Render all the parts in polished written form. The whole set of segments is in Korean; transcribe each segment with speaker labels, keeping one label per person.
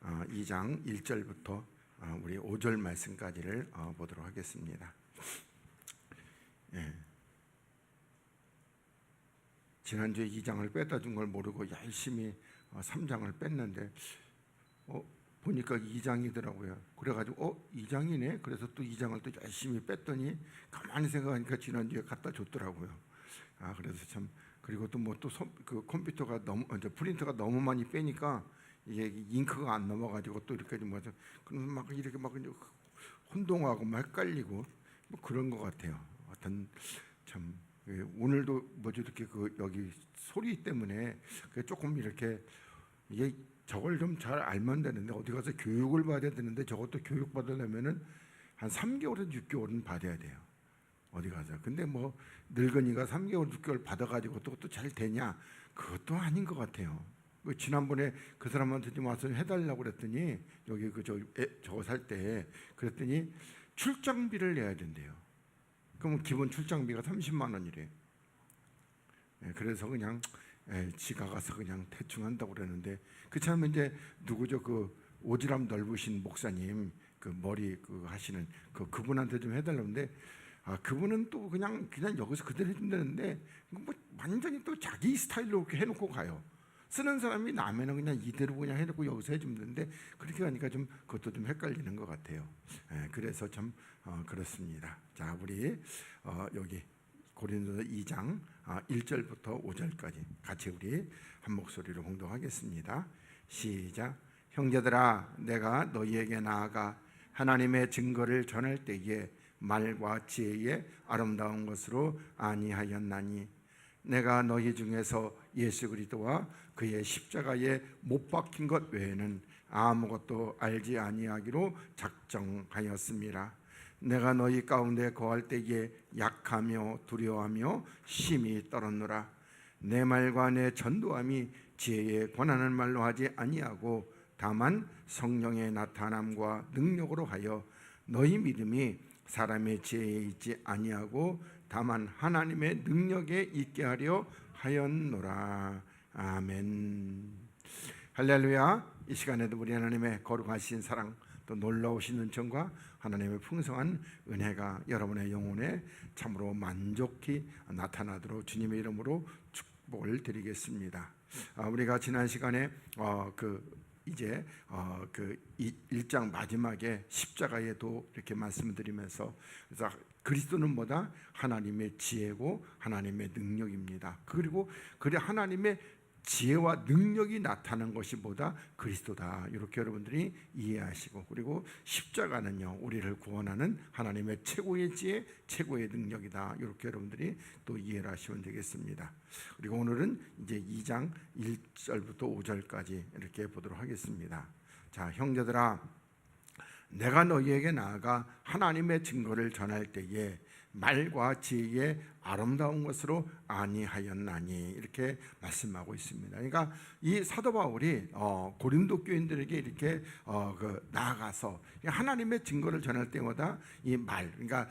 Speaker 1: 2장 1절부터 우리 5절 말씀까지를 보도록 하겠습니다. 지난주에 2장을 뺐다 준 걸 모르고 열심히 3장을 뺐는데 보니까 2장이더라고요. 그래가지고 2장이네. 그래서 또 2장을 또 열심히 뺐더니 가만히 생각하니까 지난주에 갖다 줬더라고요. 그래서 참, 그리고 또 뭐 또 그 컴퓨터가 너무 프린터가 너무 많이 빼니까 이게 잉크가 안 넘어가지고 또 이렇게 뭐 그럼 막 이렇게 막 혼동하고 막 헷갈리고 뭐 그런 것 같아요. 하여튼 참 오늘도 뭐죠 이렇게 여기 소리 때문에 조금 이렇게 이게 저걸 좀 잘 알면 되는데 어디 가서 교육을 받아야 되는데 저것도 교육 받으려면은 한 3개월에서 6개월은 받아야 돼요. 어디 가서. 근데 뭐 늙은이가 3개월 6개월 받아가지고 또 잘 되냐? 그것도 아닌 것 같아요. 지난번에 그 사람한테 좀 와서 해달라고 그랬더니 여기 저거 살 때 그랬더니 출장비를 내야 된대요. 그러면 기본 출장비가 30만 원이래. 그래서 그냥 지가 가서 그냥 대충 한다고 그러는데 그렇다면 이제 누구죠? 그 오지랖 넓으신 목사님 그 머리 하시는 그분한테 좀 해달라는데 그분은 또 그냥 여기서 그대로 해준다는데 뭐 완전히 또 자기 스타일로 이렇게 해놓고 가요. 쓰는 사람이 나면은 그냥 이대로 그냥 해놓고 여기서 해주는데 그렇게 하니까 좀 그것도 좀 헷갈리는 것 같아요. 그래서 참 그렇습니다. 자, 우리 여기 고린도서 2장 1절부터 5절까지 같이 우리 한 목소리로 봉독하겠습니다. 시작. 형제들아, 내가 너희에게 나아가 하나님의 증거를 전할 때에 말과 지혜의 아름다운 것으로 아니하였나니 내가 너희 중에서 예수 그리스도와 그의 십자가에 못 박힌 것 외에는 아무것도 알지 아니하기로 작정하였습니다. 내가 너희 가운데 거할 때에 약하며 두려워하며 심히 떨었노라. 내 말과 내 전도함이 지혜에 권하는 말로 하지 아니하고 다만 성령의 나타남과 능력으로 하여 너희 믿음이 사람의 지혜에 있지 아니하고 다만 하나님의 능력에 있게 하려 하였노라. 아멘. 할렐루야. 이 시간에도 우리 하나님의 거룩하신 사랑 또 놀라우신 은총과 하나님의 풍성한 은혜가 여러분의 영혼에 참으로 만족히 나타나도록 주님의 이름으로 축복을 드리겠습니다. 우리가 지난 시간에 이제 그 1장 마지막에 십자가에도 이렇게 말씀을 드리면서 그래서 그리스도는 뭐다? 하나님의 지혜고 하나님의 능력입니다. 그리고 하나님의 지혜와 능력이 나타나는 것이 뭐다? 그리스도다. 이렇게 여러분들이 이해하시고 그리고 십자가는요 우리를 구원하는 하나님의 최고의 지혜, 최고의 능력이다. 이렇게 여러분들이 또 이해를 하시면 되겠습니다. 그리고 오늘은 이제 2장 1절부터 5절까지 이렇게 보도록 하겠습니다. 자, 형제들아, 내가 너희에게 나아가 하나님의 증거를 전할 때에 말과 지혜의 아름다운 것으로 아니하였나니 이렇게 말씀하고 있습니다. 그러니까 이 사도 바울이 고린도 교인들에게 이렇게 나아가서 하나님의 증거를 전할 때마다 이 그러니까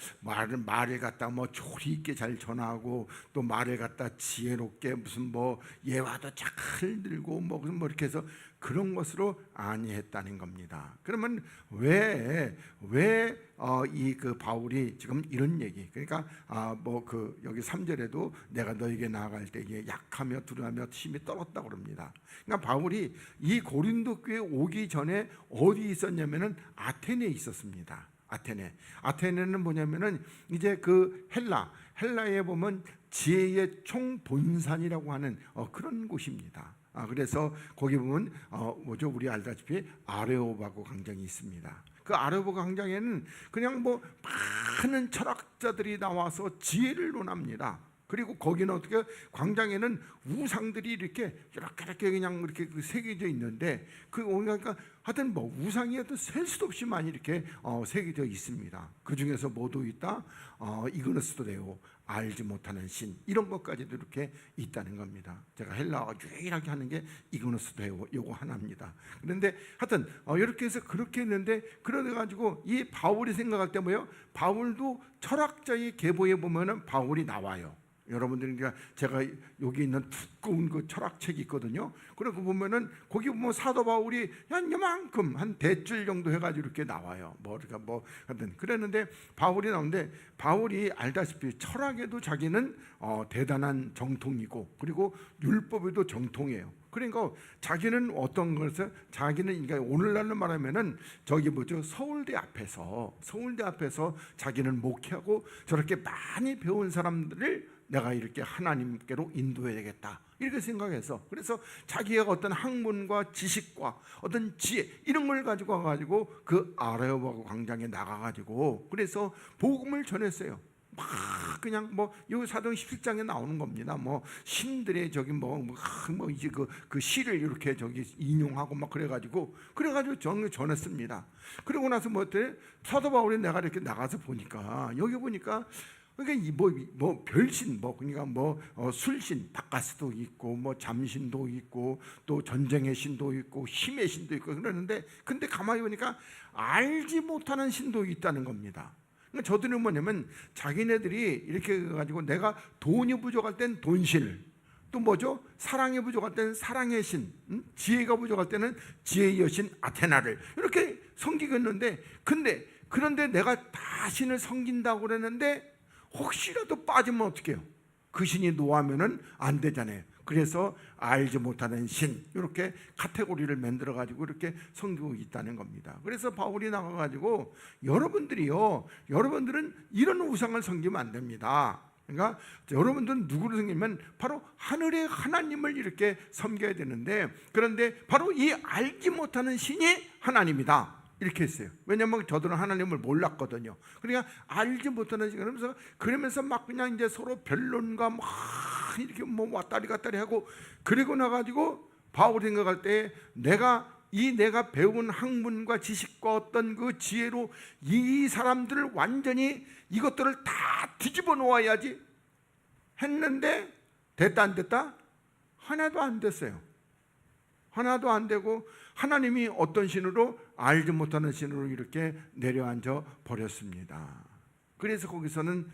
Speaker 1: 말을 갖다 뭐 조리 있게 잘 전하고 또 말을 갖다 지혜롭게 무슨 뭐 예화도 잘 들고 뭐 이렇게 해서 그런 것으로 아니했다는 겁니다. 그러면 왜 이 바울이 지금 이런 얘기, 그러니까 여기 3절에도 내가 너에게 나아갈 때에 약하며 두려워하며 힘이 떨었다고 그럽니다. 그러니까 바울이 이 고린도 교회에 오기 전에 어디 있었냐면은 아테네에 있었습니다. 아테네는 뭐냐면은 이제 헬라에 보면 지혜의 총본산이라고 하는 그런 곳입니다. 그래서 거기 보면 우리 알다시피 아레오바고 광장이 있습니다. 그 아레오바고 광장에는 그냥 뭐 많은 철학자들이 나와서 지혜를 논합니다. 그리고 거기는 어떻게 광장에는 우상들이 이렇게 그냥 이렇게 새겨져 있는데 그러니까 하여튼 뭐 우상이 하여튼 셀 수도 없이 많이 이렇게 새겨져 있습니다. 그 중에서 뭐도 있다? 이그너스도 되고 알지 못하는 신 이런 것까지도 이렇게 있다는 겁니다. 제가 헬라어가 유일하게 하는 게 이그너스 되고 요거 하나입니다. 그런데 하여튼 이렇게 해서 그렇게 했는데 그래가지고 이 바울이 생각할 때 뭐예요? 바울도 철학자의 계보에 보면은 바울이 나와요. 여러분들이 제가 여기 있는 두꺼운 그 철학책이 있거든요. 그리고 보면은 거기 보면 사도 바울이 한 이만큼 한 대줄 정도 해가지고 이렇게 나와요. 머리가 뭐 하여튼 그랬는데 바울이 나오는데 바울이 알다시피 철학에도 자기는 대단한 정통이고 그리고 율법에도 정통이에요. 그러니까 자기는 어떤 것을 자기는 그러니까 오늘날로 말하면은 저기 뭐죠 서울대 앞에서 자기는 목회하고 저렇게 많이 배운 사람들을 내가 이렇게 하나님께로 인도해야겠다 이렇게 생각해서 그래서 자기가 어떤 학문과 지식과 어떤 지혜 이런 걸 가지고 와가지고 그 아레오바고 광장에 나가가지고 그래서 복음을 전했어요. 막 그냥 뭐 여기 사도행 17장에 나오는 겁니다. 뭐 신들의 저기 뭐 이제 그 시를 이렇게 저기 인용하고 막 그래가지고 전했습니다. 그러고 나서 뭐 어때? 사도 바울이 내가 이렇게 나가서 보니까 여기 보니까 그러니까 뭐 별신 그러니까 술신 바카스도 있고 뭐 잠신도 있고 또 전쟁의 신도 있고 힘의 신도 있고 그러는데 근데 가만히 보니까 알지 못하는 신도 있다는 겁니다. 그러니까 저들은 뭐냐면 자기네들이 이렇게 가지고 내가 돈이 부족할 땐 돈신을 또 뭐죠? 사랑이 부족할 때는 사랑의 신, 지혜가 부족할 때는 지혜의 여신 아테나를 이렇게 섬기겠는데 그런데 내가 다 신을 섬긴다고 그랬는데 혹시라도 빠지면 어떡해요? 그 신이 노하면은 안 되잖아요. 그래서 알지 못하는 신 이렇게 카테고리를 만들어 가지고 이렇게 섬기고 있다는 겁니다. 그래서 바울이 나가 가지고 여러분들은 이런 우상을 섬기면 안 됩니다. 그러니까 여러분들은 누구를 섬기면 바로 하늘의 하나님을 이렇게 섬겨야 되는데 그런데 바로 이 알지 못하는 신이 하나님이다. 이렇게 했어요. 왜냐하면 저들은 하나님을 몰랐거든요. 그러니까 알지 못하는 시간 그러면서 막 그냥 이제 서로 변론과 막 이렇게 뭐 왔다리 갔다리 하고 그리고 나가지고 바울이 생각할 때 내가 배운 학문과 지식과 어떤 그 지혜로 이 사람들을 완전히 이것들을 다 뒤집어 놓아야지 했는데 됐다 안 됐다? 하나도 안 됐어요. 하나도 안 되고 하나님이 어떤 신으로 알지 못하는 신으로 이렇게 내려앉아 버렸습니다. 그래서 거기서는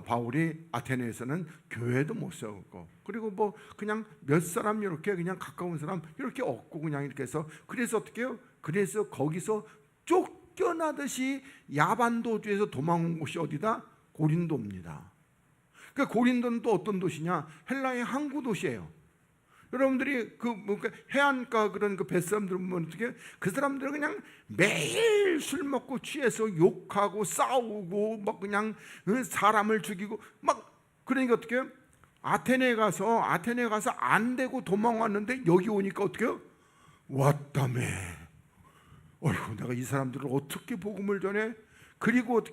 Speaker 1: 바울이 아테네에서는 교회도 못 세우고 그리고 뭐 그냥 몇 사람 이렇게 그냥 가까운 사람 이렇게 얻고 그냥 이렇게 해서 그래서 어떻게 해요? 그래서 거기서 쫓겨나듯이 야반도주에서 도망온 곳이 어디다? 고린도입니다. 그러니까 고린도는 또 어떤 도시냐? 헬라의 항구 도시예요. 여러분들이 해안가 그런 그 뱃사람들 보면 어떻게 그 사람들은 그냥 매일 술 먹고 취해서 욕하고 싸우고 막 그냥 사람을 죽이고 막 그러니까 어떻게 아테네에 가서 안 되고 도망왔는데 여기 오니까 어떻게 왔다며. 어이구 내가 이 사람들을 어떻게 복음을 전해? 그리고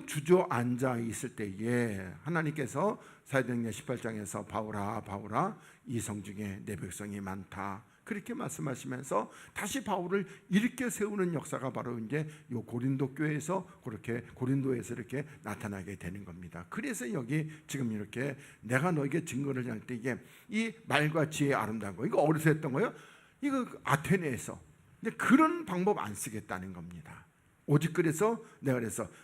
Speaker 1: 주저앉아 있을 때에 하나님께서 사도행전 18장에서 바울아 이성 중에 내 백성이 많다 그렇게 말씀하시면서 다시 바울을 일으켜 세우는 역사가 바로 이제 요 고린도 교회에서 그렇게 고린도에서 이렇게 나타나게 되는 겁니다. 그래서 여기 지금 이렇게 내가 너에게 증거를 할 때 이게 이 말과 지혜의 아름다운 거 이거 어디서 했던 거예요? 이거 아테네에서. 근데 그런 방법 안 쓰겠다는 겁니다. 오직 그래서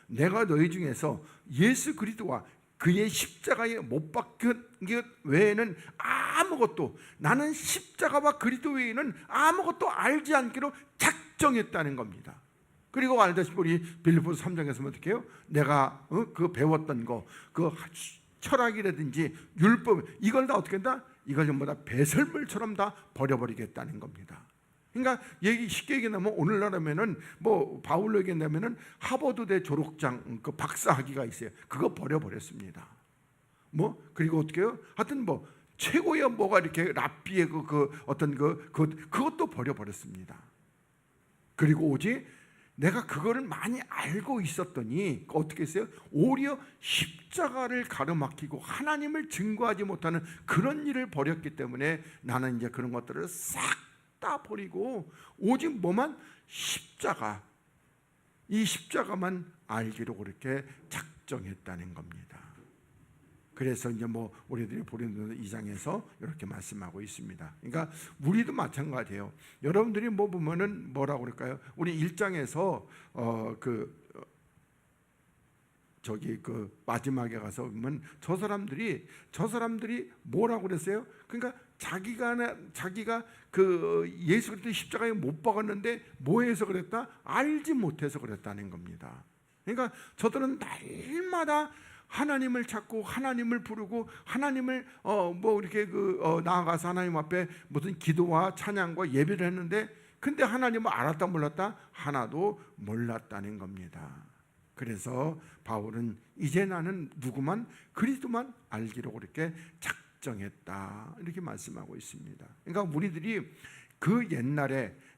Speaker 1: 내가 너희 중에서 예수 그리스도와 그의 십자가에 못 박힌 것 외에는 아무것도 나는 십자가와 그리스도 외에는 아무것도 알지 않기로 작정했다는 겁니다. 그리고 알다시피 우리 빌립보서 3장에서 어떻게 해요? 내가 그 배웠던 거 그 철학이라든지 율법 이걸 다 어떻게 한다? 이걸 전부 다 배설물처럼 다 버려버리겠다는 겁니다. 그러니까 쉽게 얘기하면 오늘날하면은 뭐 바울로 얘기한다면은 하버드대 졸업장 그 박사학위가 있어요. 그거 버려버렸습니다. 그리고 어떻게 해요? 하여튼 최고의 뭐가 이렇게 랍비의 그것도 버려버렸습니다. 그리고 오직 내가 그거를 많이 알고 있었더니 어떻게 했어요? 오히려 십자가를 가로막히고 하나님을 증거하지 못하는 그런 일을 벌였기 때문에 나는 이제 그런 것들을 싹 다 버리고 오직 십자가 이 십자가만 알기로 그렇게 작정했다는 겁니다. 그래서 이제 우리들이 고린도 2장에서 이렇게 말씀하고 있습니다. 그러니까 우리도 마찬가지예요. 여러분들이 보면은 뭐라고 그럴까요? 우리 1장에서 저기 그 마지막에 가서 보면 저 사람들이 뭐라고 그랬어요? 그러니까 자기가 그 예수 그리스도 십자가에 못 박았는데 뭐 해서 그랬다? 알지 못해서 그랬다는 겁니다. 그러니까 저들은 날마다 하나님을 찾고 하나님을 부르고 하나님을 뭐 이렇게 나아가서 하나님 앞에 무슨 기도와 찬양과 예배를 했는데, 근데 하나님을 알았다 몰랐다? 하나도 몰랐다는 겁니다. 그래서 바울은 이제 나는 누구만? 그리스도만 알기로 그렇게 작정했다, 이렇게 말씀하고 있습니다. 그러니까 우리들이 그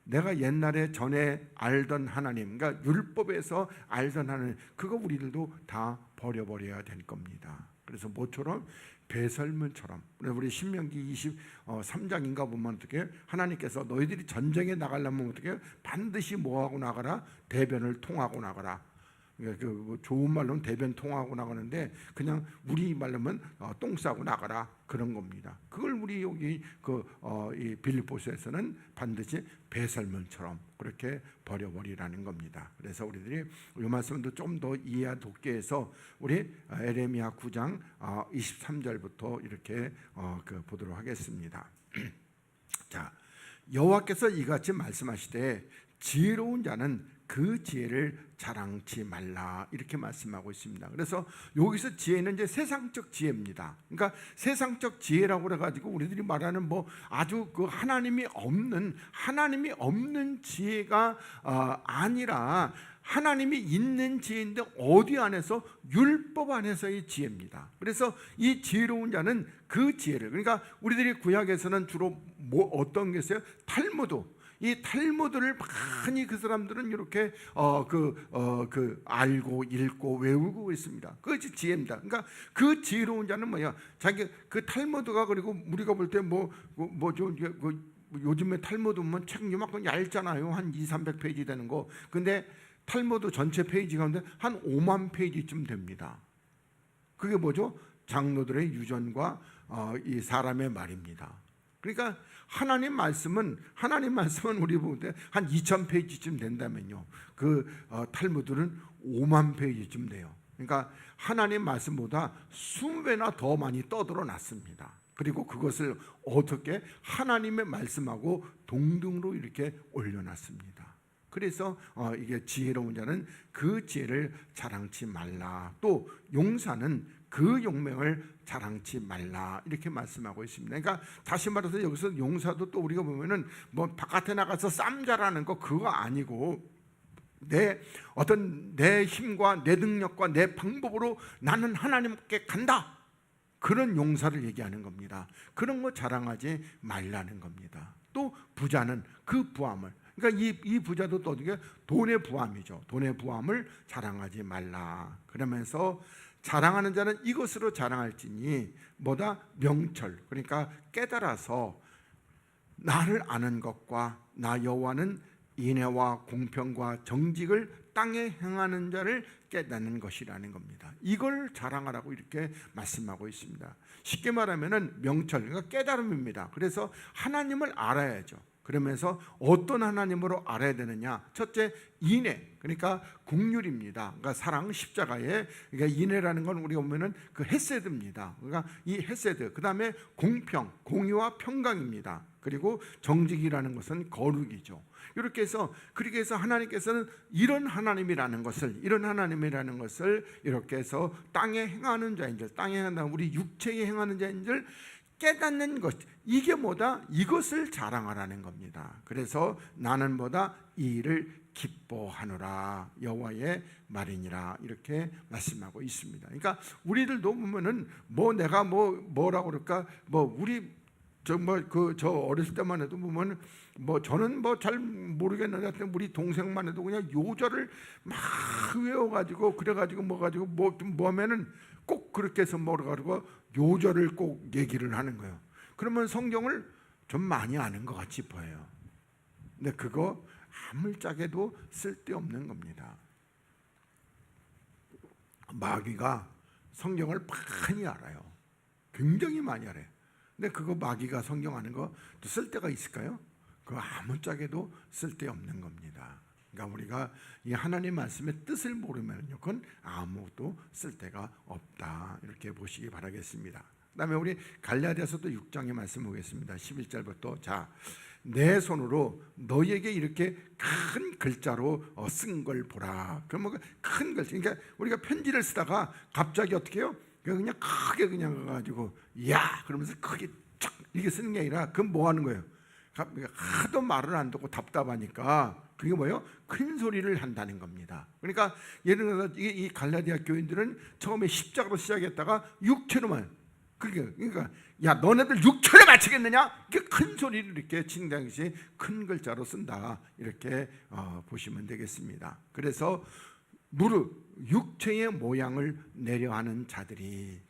Speaker 1: 내가 옛날에 전에 알던 하나님, 그러니까 율법에서 알던 하나님, 그거 우리들도 다 버려버려야 될 겁니다. 그래서 모처럼 배설물처럼, 우리 신명기 23장인가 보면 어떻게 하나님께서 너희들이 전쟁에 나가려면 어떻게 반드시 뭐하고 나가라? 대변을 통하고 나가라. 그 좋은 말로는 대변 통하고 나가는데 그냥 우리 말로는 똥 싸고 나가라, 그런 겁니다. 그걸 우리 여기 이 빌립보서에서는 반드시 배설물처럼 그렇게 버려버리라는 겁니다. 그래서 우리들이 이 말씀도 좀 더 이해하기 위해서 우리 에레미야 9장 23절부터 이렇게 보도록 하겠습니다. 자, 여호와께서 이같이 말씀하시되 지혜로운 자는 그 지혜를 자랑치 말라, 이렇게 말씀하고 있습니다. 그래서 여기서 지혜는 이제 세상적 지혜입니다. 그러니까 세상적 지혜라고 그래가지고 우리들이 말하는 뭐 아주 그 하나님이 없는 지혜가 아니라 하나님이 있는 지혜인데 어디 안에서? 율법 안에서의 지혜입니다. 그래서 이 지혜로운 자는 그 지혜를, 그러니까 우리들이 구약에서는 주로 뭐 어떤 게 있어요? 탈무드. 이 탈무드를 많이 그 사람들은 이렇게 알고 읽고 외우고 있습니다. 그것이 지혜입니다. 그러니까 그 지혜로운 자는 뭐야? 자기 그 탈무드가, 그리고 우리가 볼 때 요즘에 탈무드 보면 책 요만큼 얇잖아요. 한 200~300페이지 되는 거. 근데 탈무드 전체 페이지 가운데 한 5만 페이지쯤 됩니다. 그게 뭐죠? 장로들의 유전과 이 사람의 말입니다. 그러니까 하나님 말씀은 우리 볼 때 한 2,000페이지쯤 된다면요, 그 탈무드는 5만 페이지쯤 돼요. 그러니까 하나님 말씀보다 20배나 더 많이 떠들어 놨습니다. 그리고 그것을 어떻게 하나님의 말씀하고 동등으로 이렇게 올려놨습니다. 그래서 이게 지혜로운 자는 그 지혜를 자랑치 말라, 또 용사는 그 용맹을 자랑치 말라, 이렇게 말씀하고 있습니다. 그러니까 다시 말해서 여기서 용사도 또 우리가 보면은 뭐 바깥에 나가서 쌈 잘하는 거 그거 아니고 내 힘과 내 능력과 내 방법으로 나는 하나님께 간다, 그런 용사를 얘기하는 겁니다. 그런 거 자랑하지 말라는 겁니다. 또 부자는 그 부함을, 그러니까 이 부자도 또 어떻게 돈의 부함이죠. 돈의 부함을 자랑하지 말라. 그러면서 자랑하는 자는 이것으로 자랑할지니 뭐다? 명철, 그러니까 깨달아서 나를 아는 것과 나 여호와는 인애와 공평과 정직을 땅에 행하는 자를 깨닫는 것이라는 겁니다. 이걸 자랑하라고 이렇게 말씀하고 있습니다. 쉽게 말하면은 명철, 그러니까 깨달음입니다. 그래서 하나님을 알아야죠. 그러면서 어떤 하나님으로 알아야 되느냐? 첫째, 인애, 그러니까 긍휼입니다. 그러니까 사랑, 십자가에, 그러니까 인애라는 건 우리가 보면은 그 헤세드입니다. 그러니까 이 헤세드, 그 다음에 공평, 공의와 평강입니다. 그리고 정직이라는 것은 거룩이죠. 이렇게 해서, 그렇게 해서 하나님께서는 이런 하나님이라는 것을 이렇게 해서 땅에 행하는 자인들, 땅에 행한다, 우리 육체에 행하는 자인들 깨닫는 것, 이게 뭐다? 이것을 자랑하라는 겁니다. 그래서 나는 뭐다? 이 일을 기뻐하노라, 여호와의 말이니라, 이렇게 말씀하고 있습니다. 그러니까 우리들도 보면은 내가 뭐라고 그럴까? 우리 정말 저 어렸을 때만 해도 보면 저는 잘 모르겠는데 하여튼 우리 동생만 해도 그냥 요절을 막 외워가지고 그래가지고 뭐 하면은 꼭 그렇게 해서 뭐라고 요절을 꼭 얘기를 하는 거예요. 그러면 성경을 좀 많이 아는 것 같이 보여요. 근데 그거 아물짝에도 쓸데없는 겁니다. 마귀가 성경을 많이 알아요. 굉장히 많이 알아요. 근데 그거 마귀가 성경 아는 거 또 쓸데가 있을까요? 그거 아무짝에도 쓸데없는 겁니다. 그러니까 우리가 이 하나님 말씀의 뜻을 모르면요, 그건 아무것도 쓸데가 없다. 이렇게 보시기 바라겠습니다. 그다음에 우리 갈라디아서도 6장의 말씀 보겠습니다. 11절부터 자, 내 손으로 너희에게 이렇게 큰 글자로 쓴 걸 보라. 그러면 큰 글자. 그러니까 우리가 편지를 쓰다가 갑자기 어떻게 해요? 그냥 크게 그냥 가지고 야 그러면서 크게 쫙 이렇게 쓰는 게 아니라 그건 뭐 하는 거예요? 하도 말을 안 듣고 답답하니까 그게 뭐예요? 큰 소리를 한다는 겁니다. 그러니까 예를 들어서 이 갈라디아 교인들은 처음에 십자가로 시작했다가 육체로만 그러니까 야 너네들 육체로 맞추겠느냐? 이렇게 큰 소리를 이렇게 치는 당시 큰 글자로 쓴다. 이렇게 보시면 되겠습니다. 그래서 무릇 육체의 모양을 내려하는 자들이,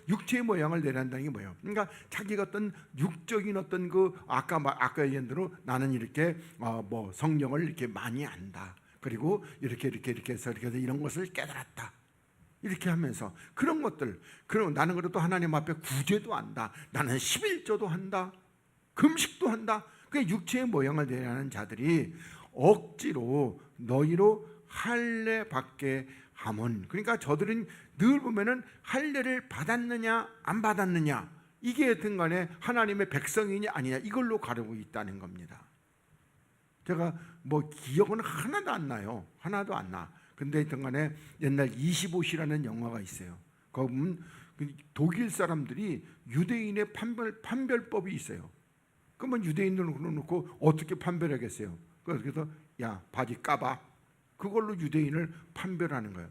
Speaker 1: 육체의 모양을 내려한다는 게 뭐예요? 그러니까 자기가 어떤 육적인 어떤 그 아까 얘기한 대로 나는 이렇게 뭐 성경을 이렇게 많이 안다. 그리고 이렇게 해서 이런 것을 깨달았다. 이렇게 하면서 그런 것들, 그럼 나는 그래도 하나님 앞에 구제도 한다. 나는 11조도 한다. 금식도 한다. 그 육체의 모양을 내려하는 자들이 억지로 너희로 할례 받게 함은, 그러니까 저들은 늘 보면은 할례를 받았느냐 안 받았느냐 이게 등간에 하나님의 백성이냐 아니냐 이걸로 가르고 있다는 겁니다. 제가 뭐 기억은 하나도 안 나요. 하나도 안 나. 근데 등간에 옛날 25시라는 영화가 있어요. 거기 보면 독일 사람들이 유대인의 판별법이 있어요. 그러면 유대인들을 놓고 어떻게 판별하겠어요? 그래서 야 바지 까봐. 그걸로 유대인을 판별하는 거예요.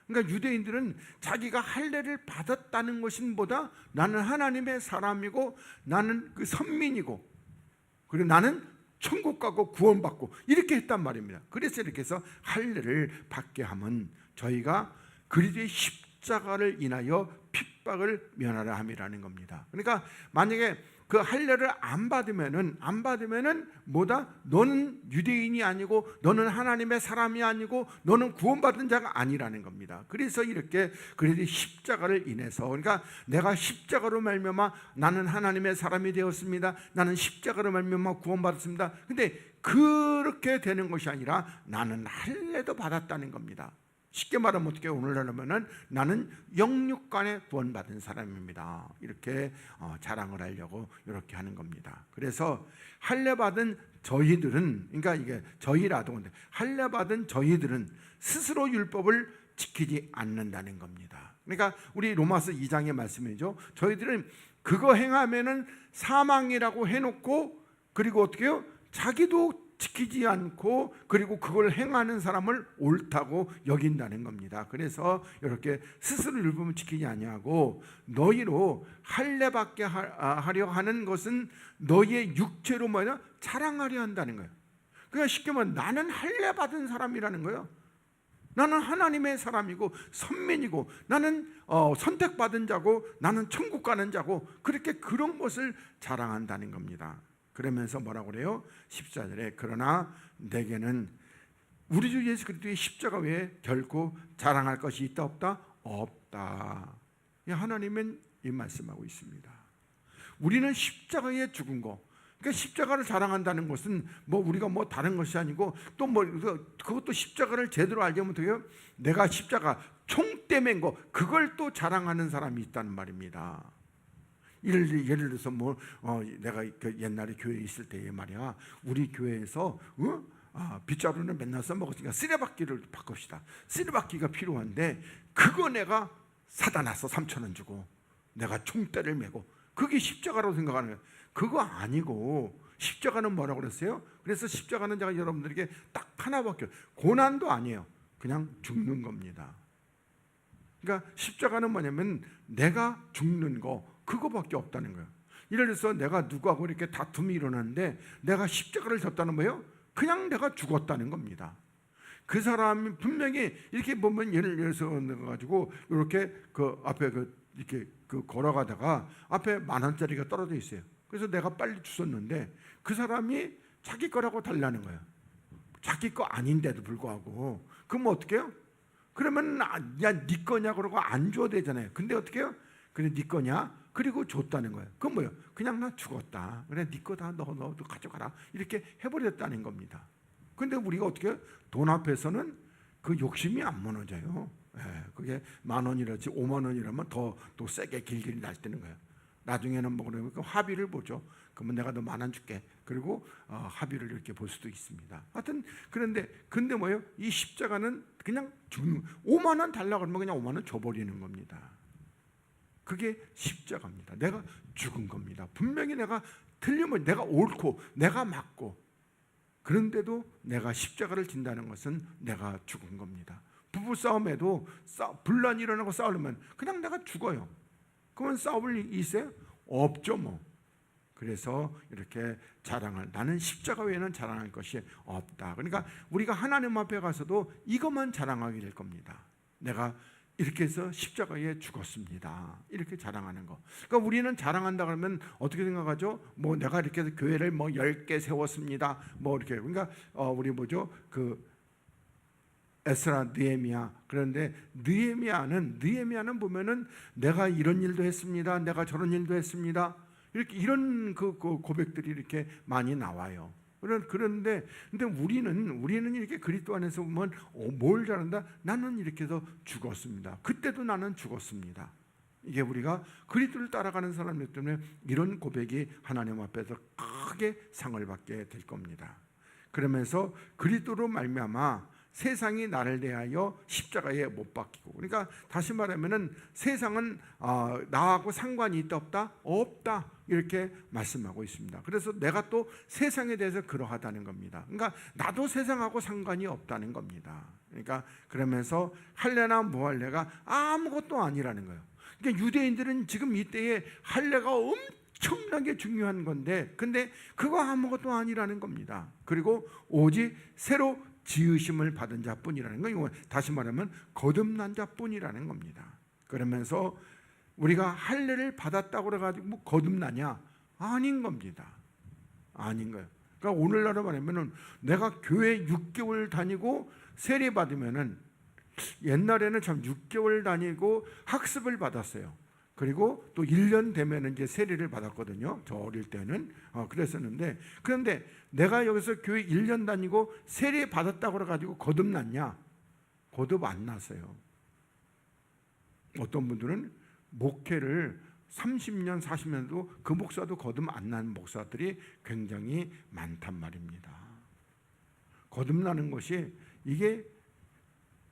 Speaker 1: 그러니까 유대인들은 자기가 할례를 받았다는 것보다 나는 하나님의 사람이고 나는 그 선민이고 그리고 나는 천국 가고 구원받고 이렇게 했단 말입니다. 그래서 이렇게 해서 할례를 받게 하면 저희가 그리스도의 십자가를 인하여 핍박을 면하려 함이라는 겁니다. 그러니까 만약에 그 할례를 안 받으면은 뭐다? 너는 유대인이 아니고 너는 하나님의 사람이 아니고 너는 구원받은 자가 아니라는 겁니다. 그래서 이렇게 그래도 십자가를 인해서, 그러니까 내가 십자가로 말미암아 나는 하나님의 사람이 되었습니다. 나는 십자가로 말미암아 구원받았습니다. 근데 그렇게 되는 것이 아니라 나는 할례도 받았다는 겁니다. 쉽게 말하면 어떻게 오늘날 하면은 나는 영육간에 구원받은 사람입니다. 이렇게 자랑을 하려고 이렇게 하는 겁니다. 그래서 할례 받은 저희들은, 그러니까 이게 저희라도 근데 할례 받은 저희들은 스스로 율법을 지키지 않는다는 겁니다. 그러니까 우리 로마서 2장의 말씀이죠. 저희들은 그거 행하면은 사망이라고 해놓고 그리고 어떻게 해요? 자기도 지키지 않고 그리고 그걸 행하는 사람을 옳다고 여긴다는 겁니다. 그래서 이렇게 스스로 율법을 지키지 아니하고 너희로 할례 받게 하려 하는 것은 너희의 육체로 뭐냐 자랑하려 한다는 거예요. 그러니까 쉽게 말하면 나는 할례 받은 사람이라는 거예요. 나는 하나님의 사람이고 선민이고 나는 선택받은 자고 나는 천국 가는 자고 그렇게 그런 것을 자랑한다는 겁니다. 그러면서 뭐라고 그래요? 14절에 그러나 내게는 우리 주 예수 그리스도의 십자가 외에 결코 자랑할 것이 있다 없다? 없다. 하나님은 이 말씀하고 있습니다. 우리는 십자가에 죽은 거, 그러니까 십자가를 자랑한다는 것은 뭐 우리가 뭐 다른 것이 아니고 또 뭐 그것도 십자가를 제대로 알려면 돼요. 내가 십자가 총대 맨 거 그걸 또 자랑하는 사람이 있다는 말입니다. 예를 들어서 내가 옛날에 교회에 있을 때에 말이야, 우리 교회에서 빗자루는 맨날 써먹었으니까 쓰레받기를 바꿉시다. 쓰레받기가 필요한데 그거 내가 사다 놨어. 3,000원 주고 내가 총대를 메고 그게 십자가라고 생각하는 거예요. 그거 아니고 십자가는 뭐라고 그랬어요? 그래서 십자가는 제가 여러분들에게 딱 하나밖에, 고난도 아니에요. 그냥 죽는 겁니다. 그러니까 십자가는 뭐냐면 내가 죽는 거 그거밖에 없다는 거예요. 예를 들어서 내가 누구하고 이렇게 다툼이 일어났는데 내가 십자가를 졌다는 거예요? 그냥 내가 죽었다는 겁니다. 그 사람이 분명히 이렇게 보면 예를 들어서 가지고 이렇게 그 앞에 이렇게 걸어가다가 앞에 10,000원짜리가 떨어져 있어요. 그래서 내가 빨리 주웠는데 그 사람이 자기 거라고 달라는 거예요. 자기 거 아닌데도 불구하고. 그럼 어떻게 해요? 그러면 야, 네 거냐 그러고 안 줘도 되잖아요. 근데 어떻게 해요? 그래 네 거냐? 그리고 줬다는 거예요. 그건 뭐예요? 그냥 나 죽었다. 그래 네 거다. 너도 가져가라. 이렇게 해버렸다는 겁니다. 근데 우리가 어떻게 돈 앞에서는 그 욕심이 안 무너져요. 그게 10,000원이라지 50,000원이라면 더 또 세게 길길이 날뛰는 거예요. 나중에는 뭐 그러면 합의를 보죠. 그러면 내가 너 10,000원 줄게. 그리고 합의를 이렇게 볼 수도 있습니다. 하여튼 근데 뭐예요? 이 십자가는 그냥 50,000원 달라고 그러면 그냥 50,000원 줘버리는 겁니다. 그게 십자가입니다. 내가 죽은 겁니다. 분명히 내가 틀리면 내가 옳고 내가 맞고, 그런데도 내가 십자가를 진다는 것은 내가 죽은 겁니다. 부부싸움에도 분란이 일어나고 싸우려면 그냥 내가 죽어요. 그러면 싸울 일이 있어요? 없죠 뭐. 그래서 이렇게 자랑할, 나는 십자가 외에는 자랑할 것이 없다. 그러니까 우리가 하나님 앞에 가서도 이것만 자랑하게 될 겁니다. 내가 이렇게 해서 십자가에 죽었습니다. 이렇게 자랑하는 거. 그러니까 우리는 자랑한다 그러면 어떻게 생각하죠? 뭐 내가 이렇게 해서 교회를 뭐 10개 세웠습니다. 뭐 이렇게. 그러니까 우리 뭐죠? 그 에스라, 느헤미야. 그런데 느헤미야는 보면은 내가 이런 일도 했습니다. 내가 저런 일도 했습니다. 이렇게 이런 그 고백들이 이렇게 많이 나와요. 그런데 우리는 이렇게 그리스도 안에서 보면 뭘 잘한다? 나는 이렇게 해서 죽었습니다. 그때도 나는 죽었습니다. 이게 우리가 그리스도를 따라가는 사람들 때문에 이런 고백이 하나님 앞에서 크게 상을 받게 될 겁니다. 그러면서 그리스도로 말미암아 세상이 나를 대하여 십자가에 못 박히고, 그러니까 다시 말하면은 세상은 나하고 상관이 있다 없다? 없다, 이렇게 말씀하고 있습니다. 그래서 내가 또 세상에 대해서 그러하다는 겁니다. 그러니까 나도 세상하고 상관이 없다는 겁니다. 그러니까 그러면서 할례나 무할례가 아무것도 아니라는 거예요. 그러니까 유대인들은 지금 이때에 할례가 엄청나게 중요한 건데, 근데 그거 아무것도 아니라는 겁니다. 그리고 오직 새로 지으심을 받은 자뿐이라는 거, 이거 다시 말하면 거듭난 자뿐이라는 겁니다. 그러면서 우리가 할례를 받았다고 그래가지고 뭐 거듭나냐? 아닌 겁니다. 아닌 거예요. 그러니까 오늘날로 말하면은 내가 교회 6개월 다니고 세례 받으면은, 옛날에는 참 6개월 다니고 학습을 받았어요. 그리고 또 1년 되면 이제 세례를 받았거든요. 저 어릴 때는 그랬었는데, 그런데 내가 여기서 교회 1년 다니고 세례 받았다고 그래가지고 거듭났냐? 거듭 안 났어요. 어떤 분들은 목회를 30년, 40년도 그 목사도 거듭 안 난 목사들이 굉장히 많단 말입니다. 거듭나는 것이 이게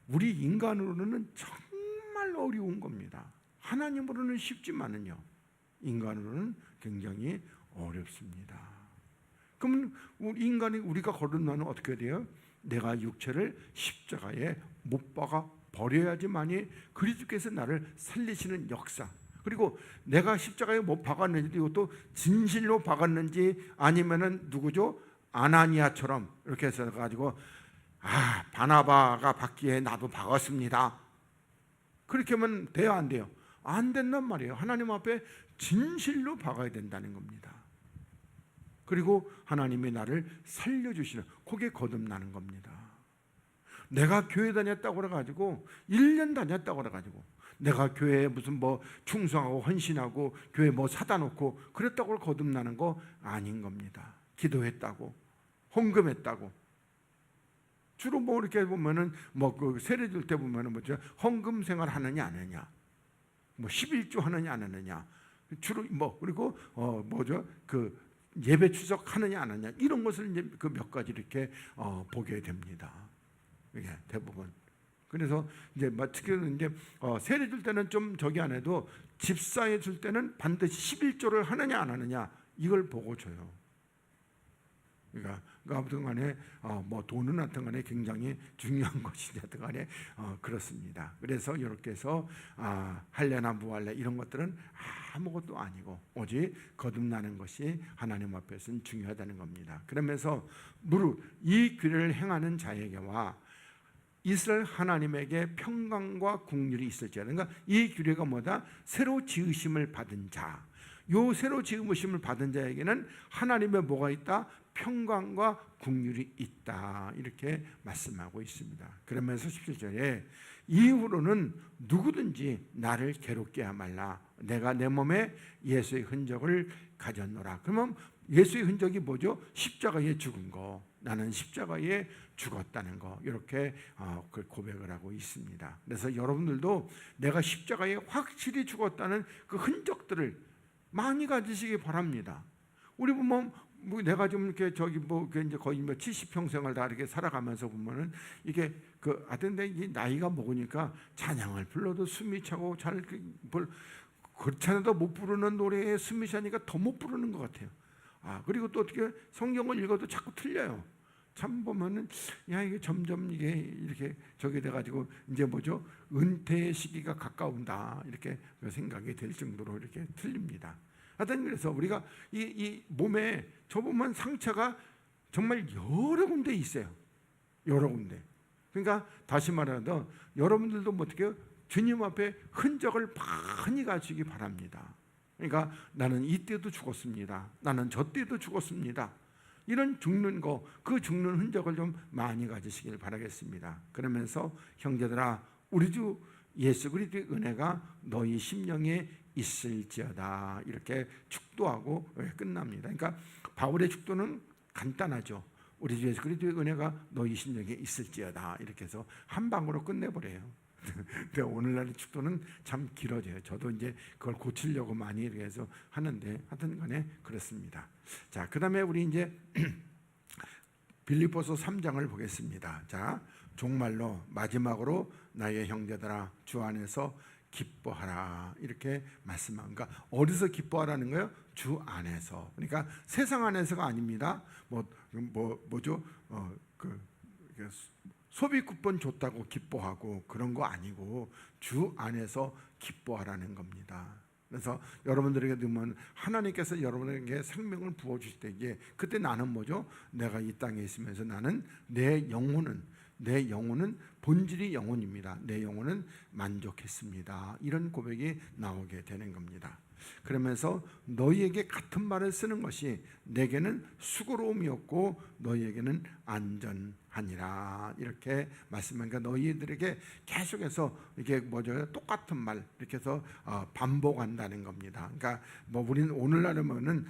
Speaker 1: 우리 인간으로는 정말 어려운 겁니다. 하나님으로는 쉽지만은요, 인간으로는 굉장히 어렵습니다. 그러면 우리가 거듭나면 어떻게 돼요? 내가 육체를 십자가에 못 박아 버려야지만이 그리스도께서 나를 살리시는 역사, 그리고 내가 십자가에 못 박았는지, 이것도 진실로 박았는지 아니면은 누구죠? 아나니아처럼 이렇게 해서 가지고 바나바가 박기에 나도 박았습니다. 그렇게 하면 돼요, 안 돼요? 안 된단 말이에요. 하나님 앞에 진실로 박아야 된다는 겁니다. 그리고 하나님이 나를 살려주시는, 그게 거듭나는 겁니다. 내가 교회 다녔다고 그래가지고 1년 다녔다고 그래가지고 내가 교회에 무슨 뭐 충성하고 헌신하고 교회 뭐 사다 놓고 그랬다고 거듭나는 거 아닌 겁니다. 기도했다고, 헌금했다고. 주로 뭐 이렇게 보면은 뭐 그 세례 줄 때 보면은 뭐죠? 헌금 생활 하느냐 안 하느냐, 뭐 11조 하느냐 안 하느냐, 주로 뭐 그리고 뭐죠? 그 예배 추석하느냐 안 하느냐, 이런 것을 이제 그 몇 가지 이렇게 보게 됩니다. 이게 대부분. 그래서 이제 특히는 이제 세례 줄 때는 좀 저기 안 해도 집사에 줄 때는 반드시 11조를 하느냐 안 하느냐, 이걸 보고 줘요. 그러니까 아무튼 간에 뭐 돈은 하여튼 간에 굉장히 중요한 것이지 하여튼 간에 그렇습니다. 그래서 이렇게 해서 할례나 무할례 이런 것들은 아무것도 아니고 오직 거듭나는 것이 하나님 앞에서는 중요하다는 겁니다. 그러면서 무릇 이 규례를 행하는 자에게와 이스라엘 하나님에게 평강과 국률이 있을지어다. 그러니까 이 규례가 뭐다? 새로 지으심을 받은 자. 요 새로 지으심을 받은 자에게는 하나님의 뭐가 있다? 평강과 국률이 있다, 이렇게 말씀하고 있습니다. 그러면서 17절에 이후로는 누구든지 나를 괴롭게 하지 말라. 내가 내 몸에 예수의 흔적을 가졌노라. 그러면 예수의 흔적이 뭐죠? 십자가에 죽은 거. 나는 십자가에 죽었다는 거, 이렇게 고백을 하고 있습니다. 그래서 여러분들도 내가 십자가에 확실히 죽었다는 그 흔적들을 많이 가지시기 바랍니다. 우리 보면 내가 좀 이렇게 이제 거의 70평생을 다 이렇게 살아가면서 보면은 이게 하여튼 이 나이가 먹으니까 찬양을 불러도 숨이 차고 그렇지 않아도 못 부르는 노래에 숨이 차니까 더 못 부르는 것 같아요. 그리고 또 어떻게 성경을 읽어도 자꾸 틀려요. 참 보면은 이게 점점 이게 이렇게 돼가지고 이제 은퇴의 시기가 가까운다, 이렇게 생각이 될 정도로 이렇게 틀립니다. 하여튼 그래서 우리가 이 몸에 저 보면 상처가 정말 여러 군데 있어요. 여러 군데. 그러니까 다시 말하면 여러분들도 어떻게 주님 앞에 흔적을 많이 가지기 바랍니다. 그러니까 나는 이때도 죽었습니다. 나는 저 때도 죽었습니다. 이런 죽는 거, 그 죽는 흔적을 좀 많이 가지시길 바라겠습니다. 그러면서 형제들아, 우리 주 예수 그리스도의 은혜가 너희 심령에 있을지어다, 이렇게 축도하고 끝납니다. 그러니까 바울의 축도는 간단하죠. 우리 주 예수 그리스도의 은혜가 너희 심령에 있을지어다, 이렇게 해서 한 방으로 끝내버려요. 근데 오늘날의 축도는 참 길어져요. 저도 이제 그걸 고치려고 많이 이렇게 해서 하는데 하여튼 간에 그렇습니다. 자, 그 다음에 우리 이제 빌립보서 3장을 보겠습니다. 자, 종말로 마지막으로 나의 형제들아 주 안에서 기뻐하라, 이렇게 말씀합니다. 그러니까 어디서 기뻐하라는 거예요? 주 안에서. 그러니까 세상 안에서가 아닙니다. 뭐죠? 소비 쿠폰 줬다고 기뻐하고 그런 거 아니고 주 안에서 기뻐하라는 겁니다. 그래서 여러분들에게 보면 하나님께서 여러분에게 생명을 부어주실 때 이제 그때 나는 뭐죠? 내가 이 땅에 있으면서 나는 내 영혼은 본질이 영혼입니다. 내 영혼은 만족했습니다. 이런 고백이 나오게 되는 겁니다. 그러면서 너희에게 같은 말을 쓰는 것이 내게는 수고로움이었고 너희에게는 안전하니라, 이렇게 말씀하니까 너희들에게 계속해서 이게 똑같은 말 이렇게 해서 반복한다는 겁니다. 그러니까 우리는 오늘날은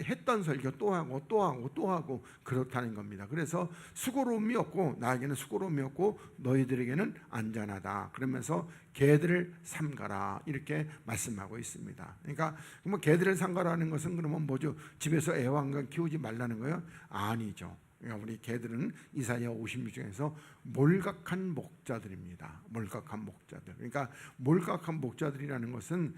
Speaker 1: 했던 설교 또 하고 그렇다는 겁니다. 그래서 수고로움이 없고 나에게는 수고로움이 없고 너희들에게는 안전하다, 그러면서 개들을 삼가라, 이렇게 말씀하고 있습니다. 그러니까 개들을 삼가라는 것은 그러면 뭐죠? 집에서 애완견 키우지 말라는 거예요? 아니죠. 그러니까 우리 개들은 이사야 56장에서 몰각한 목자들입니다. 몰각한 목자들. 그러니까 몰각한 목자들이라는 것은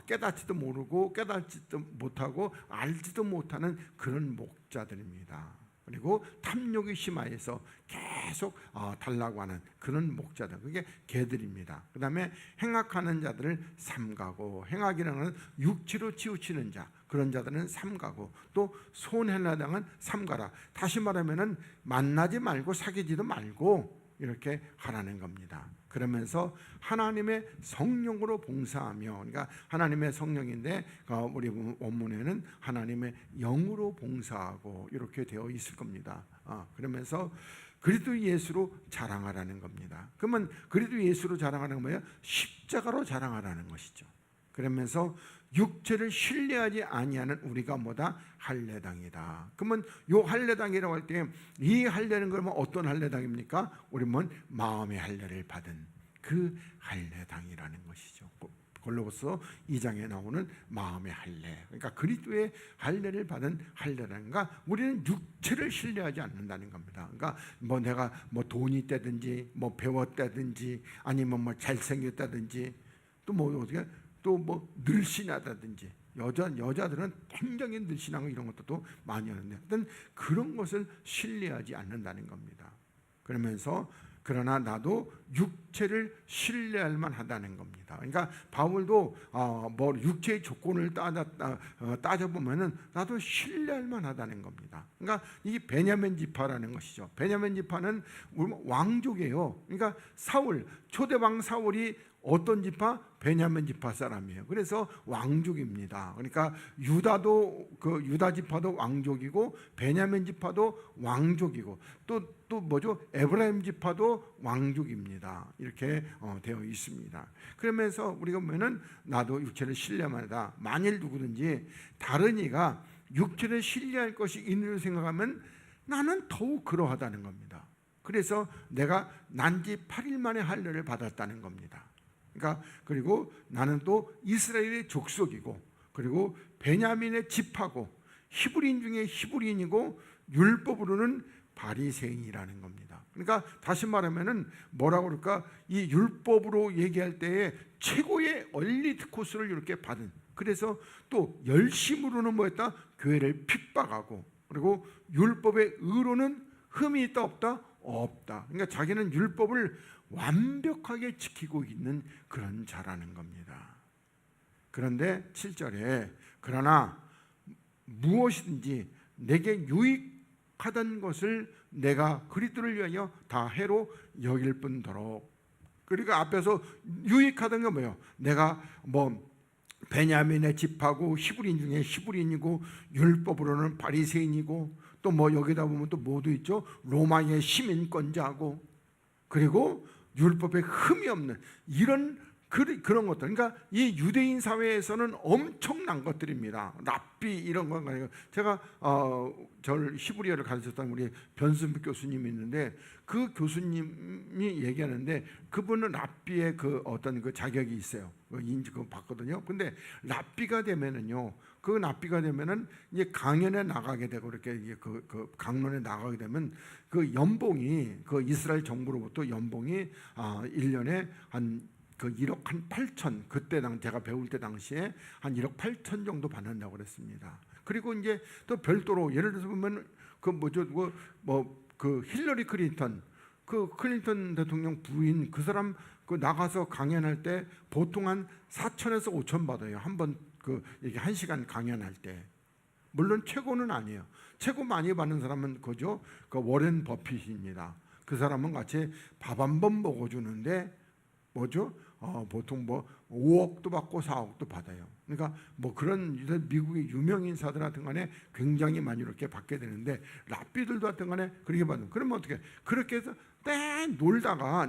Speaker 1: 깨닫지도 모르고 깨닫지도 못하고 알지도 못하는 그런 목자들입니다. 그리고 탐욕이 심하여서 계속 달라고 하는 그런 목자들, 그게 개들입니다. 그 다음에 행악하는 자들을 삼가고, 행악이라는 건 육체로 치우치는 자, 그런 자들은 삼가고, 또 손해나당은 삼가라. 다시 말하면은 만나지 말고 사귀지도 말고 이렇게 하라는 겁니다. 그러면서 하나님의 성령으로 봉사하며, 그러니까 하나님의 성령인데 우리 원문에는 하나님의 영으로 봉사하고 이렇게 되어 있을 겁니다. 그러면서 그리스도 예수로 자랑하라는 겁니다. 그러면 그리스도 예수로 자랑하는 건 뭐예요? 십자가로 자랑하라는 것이죠. 그러면서 육체를 신뢰하지 아니하는 우리가 뭐다? 할례당이다. 그러면 요 할례당이라고 할 때 이 할례는 그러면 어떤 할례당입니까? 우리는 마음의 할례를 받은 그 할례당이라는 것이죠. 골로새 2장에 나오는 마음의 할례, 그러니까 그리스도의 할례를 받은 할례라는가, 우리는 육체를 신뢰하지 않는다는 겁니다. 그러니까 내가 돈이 있다든지 배웠다든지 아니면 잘생겼다든지 또 어떻게 또 늘씬하다든지, 여자들은 굉장히 늘씬하고 이런 것도 많이 하는데 하여튼 그런 것을 신뢰하지 않는다는 겁니다. 그러면서 그러나 나도 육체를 신뢰할 만하다는 겁니다. 그러니까 바울도 육체의 조건을 따져보면은 나도 신뢰할 만하다는 겁니다. 그러니까 이 베냐민 지파라는 것이죠. 베냐민 지파는 왕족이에요. 그러니까 초대왕 사울이 어떤 지파? 베냐민 지파 사람이에요. 그래서 왕족입니다. 그러니까 유다 지파도 왕족이고 베냐민 지파도 왕족이고 또 뭐죠? 에브라임 지파도 왕족입니다. 이렇게 되어 있습니다. 그러면서 우리가 보면은 나도 육체를 신뢰하다. 만일 누구든지 다른 이가 육체를 신뢰할 것이 있는 생각하면 나는 더욱 그러하다는 겁니다. 그래서 내가 난 지 8일 만에 할례를 받았다는 겁니다. 그러니까 그리고 나는 또 이스라엘의 족속이고, 그리고 베냐민의 집하고, 히브리인 중에 히브리인이고, 율법으로는 바리새인이라는 겁니다. 그러니까 다시 말하면은 뭐라고 그럴까? 이 율법으로 얘기할 때에 최고의 엘리트 코스를 이렇게 받은, 그래서 또 열심으로는 뭐였다? 교회를 핍박하고, 그리고 율법의 의로는 흠이 있다 없다? 없다. 그러니까 자기는 율법을 완벽하게 지키고 있는 그런 자라는 겁니다. 그런데 7절에 그러나 무엇이든지 내게 유익하던 것을 내가 그리스도를 위하여 다 해로 여길 뿐더러. 그러니까 앞에서 유익하던 게 뭐예요? 내가 뭐 베냐민의 집하고, 히브리인 중에 히브리인이고, 율법으로는 바리새인이고, 또 뭐 여기다 보면 또 뭐도 있죠? 로마의 시민권자고, 그리고 율법에 흠이 없는 이런 그런 것들. 그러니까 이 유대인 사회에서는 엄청난 것들입니다. 랍비 이런 거. 제가 저를 히브리어를 가르쳤던 우리 변순비 교수님이 있는데, 그 교수님이 얘기하는데 그분은 랍비의 그 어떤 그 자격이 있어요. 인지 그거 봤거든요. 근데 랍비가 되면은요, 그 랍비가 되면은 이제 강연에 나가게 되고, 이렇게 그 강론에 나가게 되면 그 연봉이, 그 이스라엘 정부로부터 연봉이 1년에 한 그 1억 한 8천, 그때 제가 배울 때 당시에 한 1억 8천 정도 받는다고 그랬습니다. 그리고 이제 또 별도로 예를 들어서 보면 그 뭐죠, 그 힐러리 클린턴, 그 클린턴 대통령 부인, 그 사람 그 나가서 강연할 때 보통 한 4천에서 5천 받아요. 한번 그 이게 1시간 강연할 때. 물론 최고는 아니에요. 최고 많이 받는 사람은 그죠, 그 워렌 버핏입니다. 그 사람은 같이 밥 한 번 먹어주는데 뭐죠? 보통 뭐 5억도 받고 4억도 받아요. 그러니까 뭐 그런 미국의 유명 인사들 같은 간에 굉장히 많이 이렇게 받게 되는데, 랍비들도 같은 간에 그렇게 받는. 그러면 어떻게? 그렇게 해서 놀다가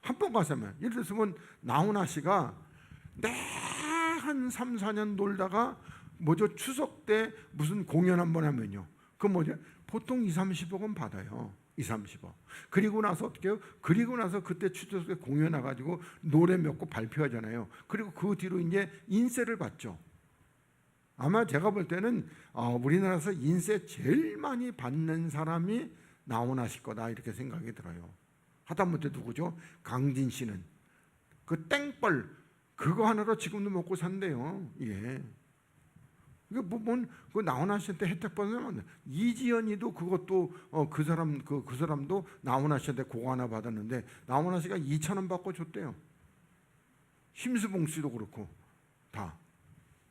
Speaker 1: 한 번 가서면, 예를 들어서 나훈아 씨가 한 3, 4년 놀다가 뭐죠? 추석 때 무슨 공연 한 번 하면요, 그 뭐죠? 보통 2, 30억은 받아요. 2, 30억. 그리고 나서 어떻게 해요? 그리고 나서 그때 추석에 공연 나가지고 노래 몇 곡 발표하잖아요. 그리고 그 뒤로 이제 인세를 받죠. 아마 제가 볼 때는 우리나라에서 인세 제일 많이 받는 사람이 나훈아실 거다, 이렇게 생각이 들어요. 하다못해 누구죠? 강진 씨는 그 땡벌 그거 하나로 지금도 먹고 산대요. 예. 이게 그 나훈아 씨한테 혜택 받는 사람, 이지연이도 그것도 그 사람도 나훈아 씨한테 그거 하나 받았는데 나훈아 씨가 2,000원 받고 줬대요. 심수봉 씨도 그렇고 다.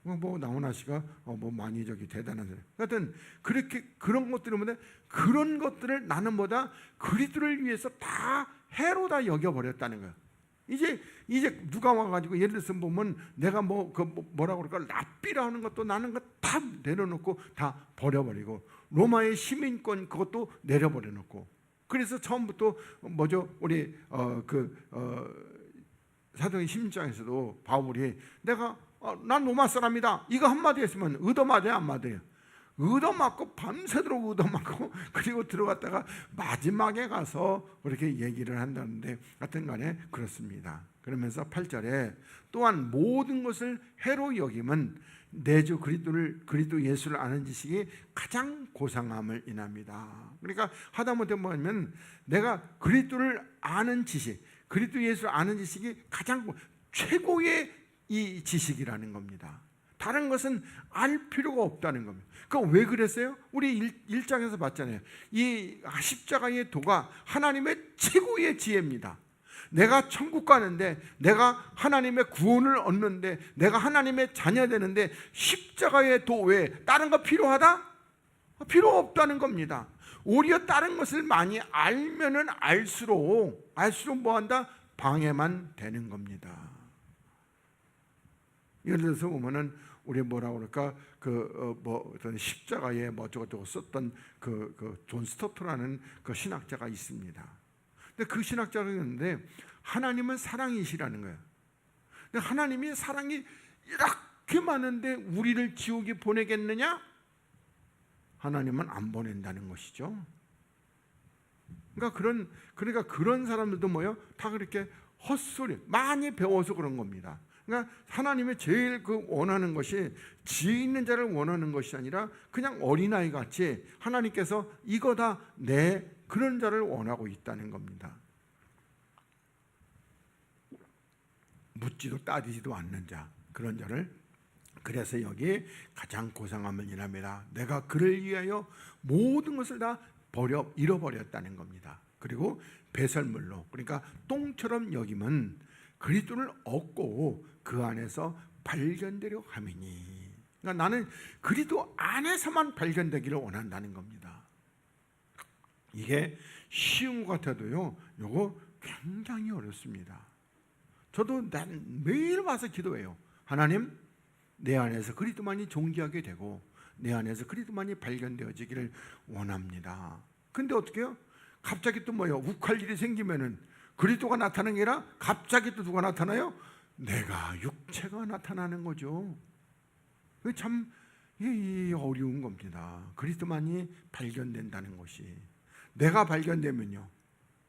Speaker 1: 뭐 나훈아 씨가 뭐 많이 대단한 사람. 하여튼 그렇게 그런 것들이 뭐냐, 그런 것들을 나는 뭐다, 그리스도를 위해서 다 해로 다 여겨 버렸다는 거야. 이제 누가 와가지고 예를 들어서 보면 내가 뭐라고 그럴까, 랍비라는 것도 나는 거 다 내려놓고 다 버려버리고, 로마의 시민권 그것도 내려버려놓고, 그래서 처음부터 뭐죠, 우리 사도행 16장에서도 바울이 난 로마 사람이다 이거 한마디 했으면 얻어맞아요, 안 맞아요? 얻어맞고 밤새도록 얻어맞고, 그리고 들어갔다가 마지막에 가서 그렇게 얘기를 한다는데, 하여튼 간에 그렇습니다. 그러면서 8절에 또한 모든 것을 해로 여김은 내 주 그리스도 예수를 아는 지식이 가장 고상함을 인합니다. 그러니까 하다못해 뭐냐면 내가 그리스도를 아는 지식, 그리스도 예수를 아는 지식이 가장 최고의 이 지식이라는 겁니다. 다른 것은 알 필요가 없다는 겁니다. 그러니까 왜 그랬어요? 우리 1장에서 봤잖아요. 이 십자가의 도가 하나님의 최고의 지혜입니다. 내가 천국 가는데, 내가 하나님의 구원을 얻는데, 내가 하나님의 자녀 되는데 십자가의 도 외에 다른 거 필요하다? 필요 없다는 겁니다. 오히려 다른 것을 많이 알면은 알수록 뭐한다? 방해만 되는 겁니다. 예를 들어서 보면은 우리 뭐라 그럴까, 어떤 십자가에 어쩌고저쩌고 썼던 존 스토트라는 그 신학자가 있습니다. 근데 그 신학자가 있는데 하나님은 사랑이시라는 거예요. 근데 하나님이 사랑이 이렇게 많은데 우리를 지옥에 보내겠느냐? 하나님은 안 보낸다는 것이죠. 그러니까 그런 사람들도 뭐요? 다 그렇게 헛소리 많이 배워서 그런 겁니다. 그러니까 하나님의 제일 원하는 것이 지혜 있는 자를 원하는 것이 아니라 그냥 어린아이 같이 하나님께서 이거다 내 그런 자를 원하고 있다는 겁니다. 묻지도 따지지도 않는 자, 그런 자를. 그래서 여기 가장 고상함을 인함이라 내가 그를 위하여 모든 것을 다 잃어버렸다는 겁니다. 그리고 배설물로, 그러니까 똥처럼 여김은 그리스도를 얻고 그 안에서 발견되려 함이니, 그러니까 나는 그리스도 안에서만 발견되기를 원한다는 겁니다. 이게 쉬운 것 같아도요, 이거 굉장히 어렵습니다. 저도 매일 와서 기도해요. 하나님, 내 안에서 그리스도만이 존귀하게 되고 내 안에서 그리스도만이 발견되어지기를 원합니다. 근데 어떻게 해요? 갑자기 또 뭐예요? 욱할 일이 생기면은 그리스도가 나타나는 게 아니라 갑자기 또 누가 나타나요? 내가 육체가 나타나는 거죠. 그게 참 어려운 겁니다. 그리스도만이 발견된다는 것이. 내가 발견되면요,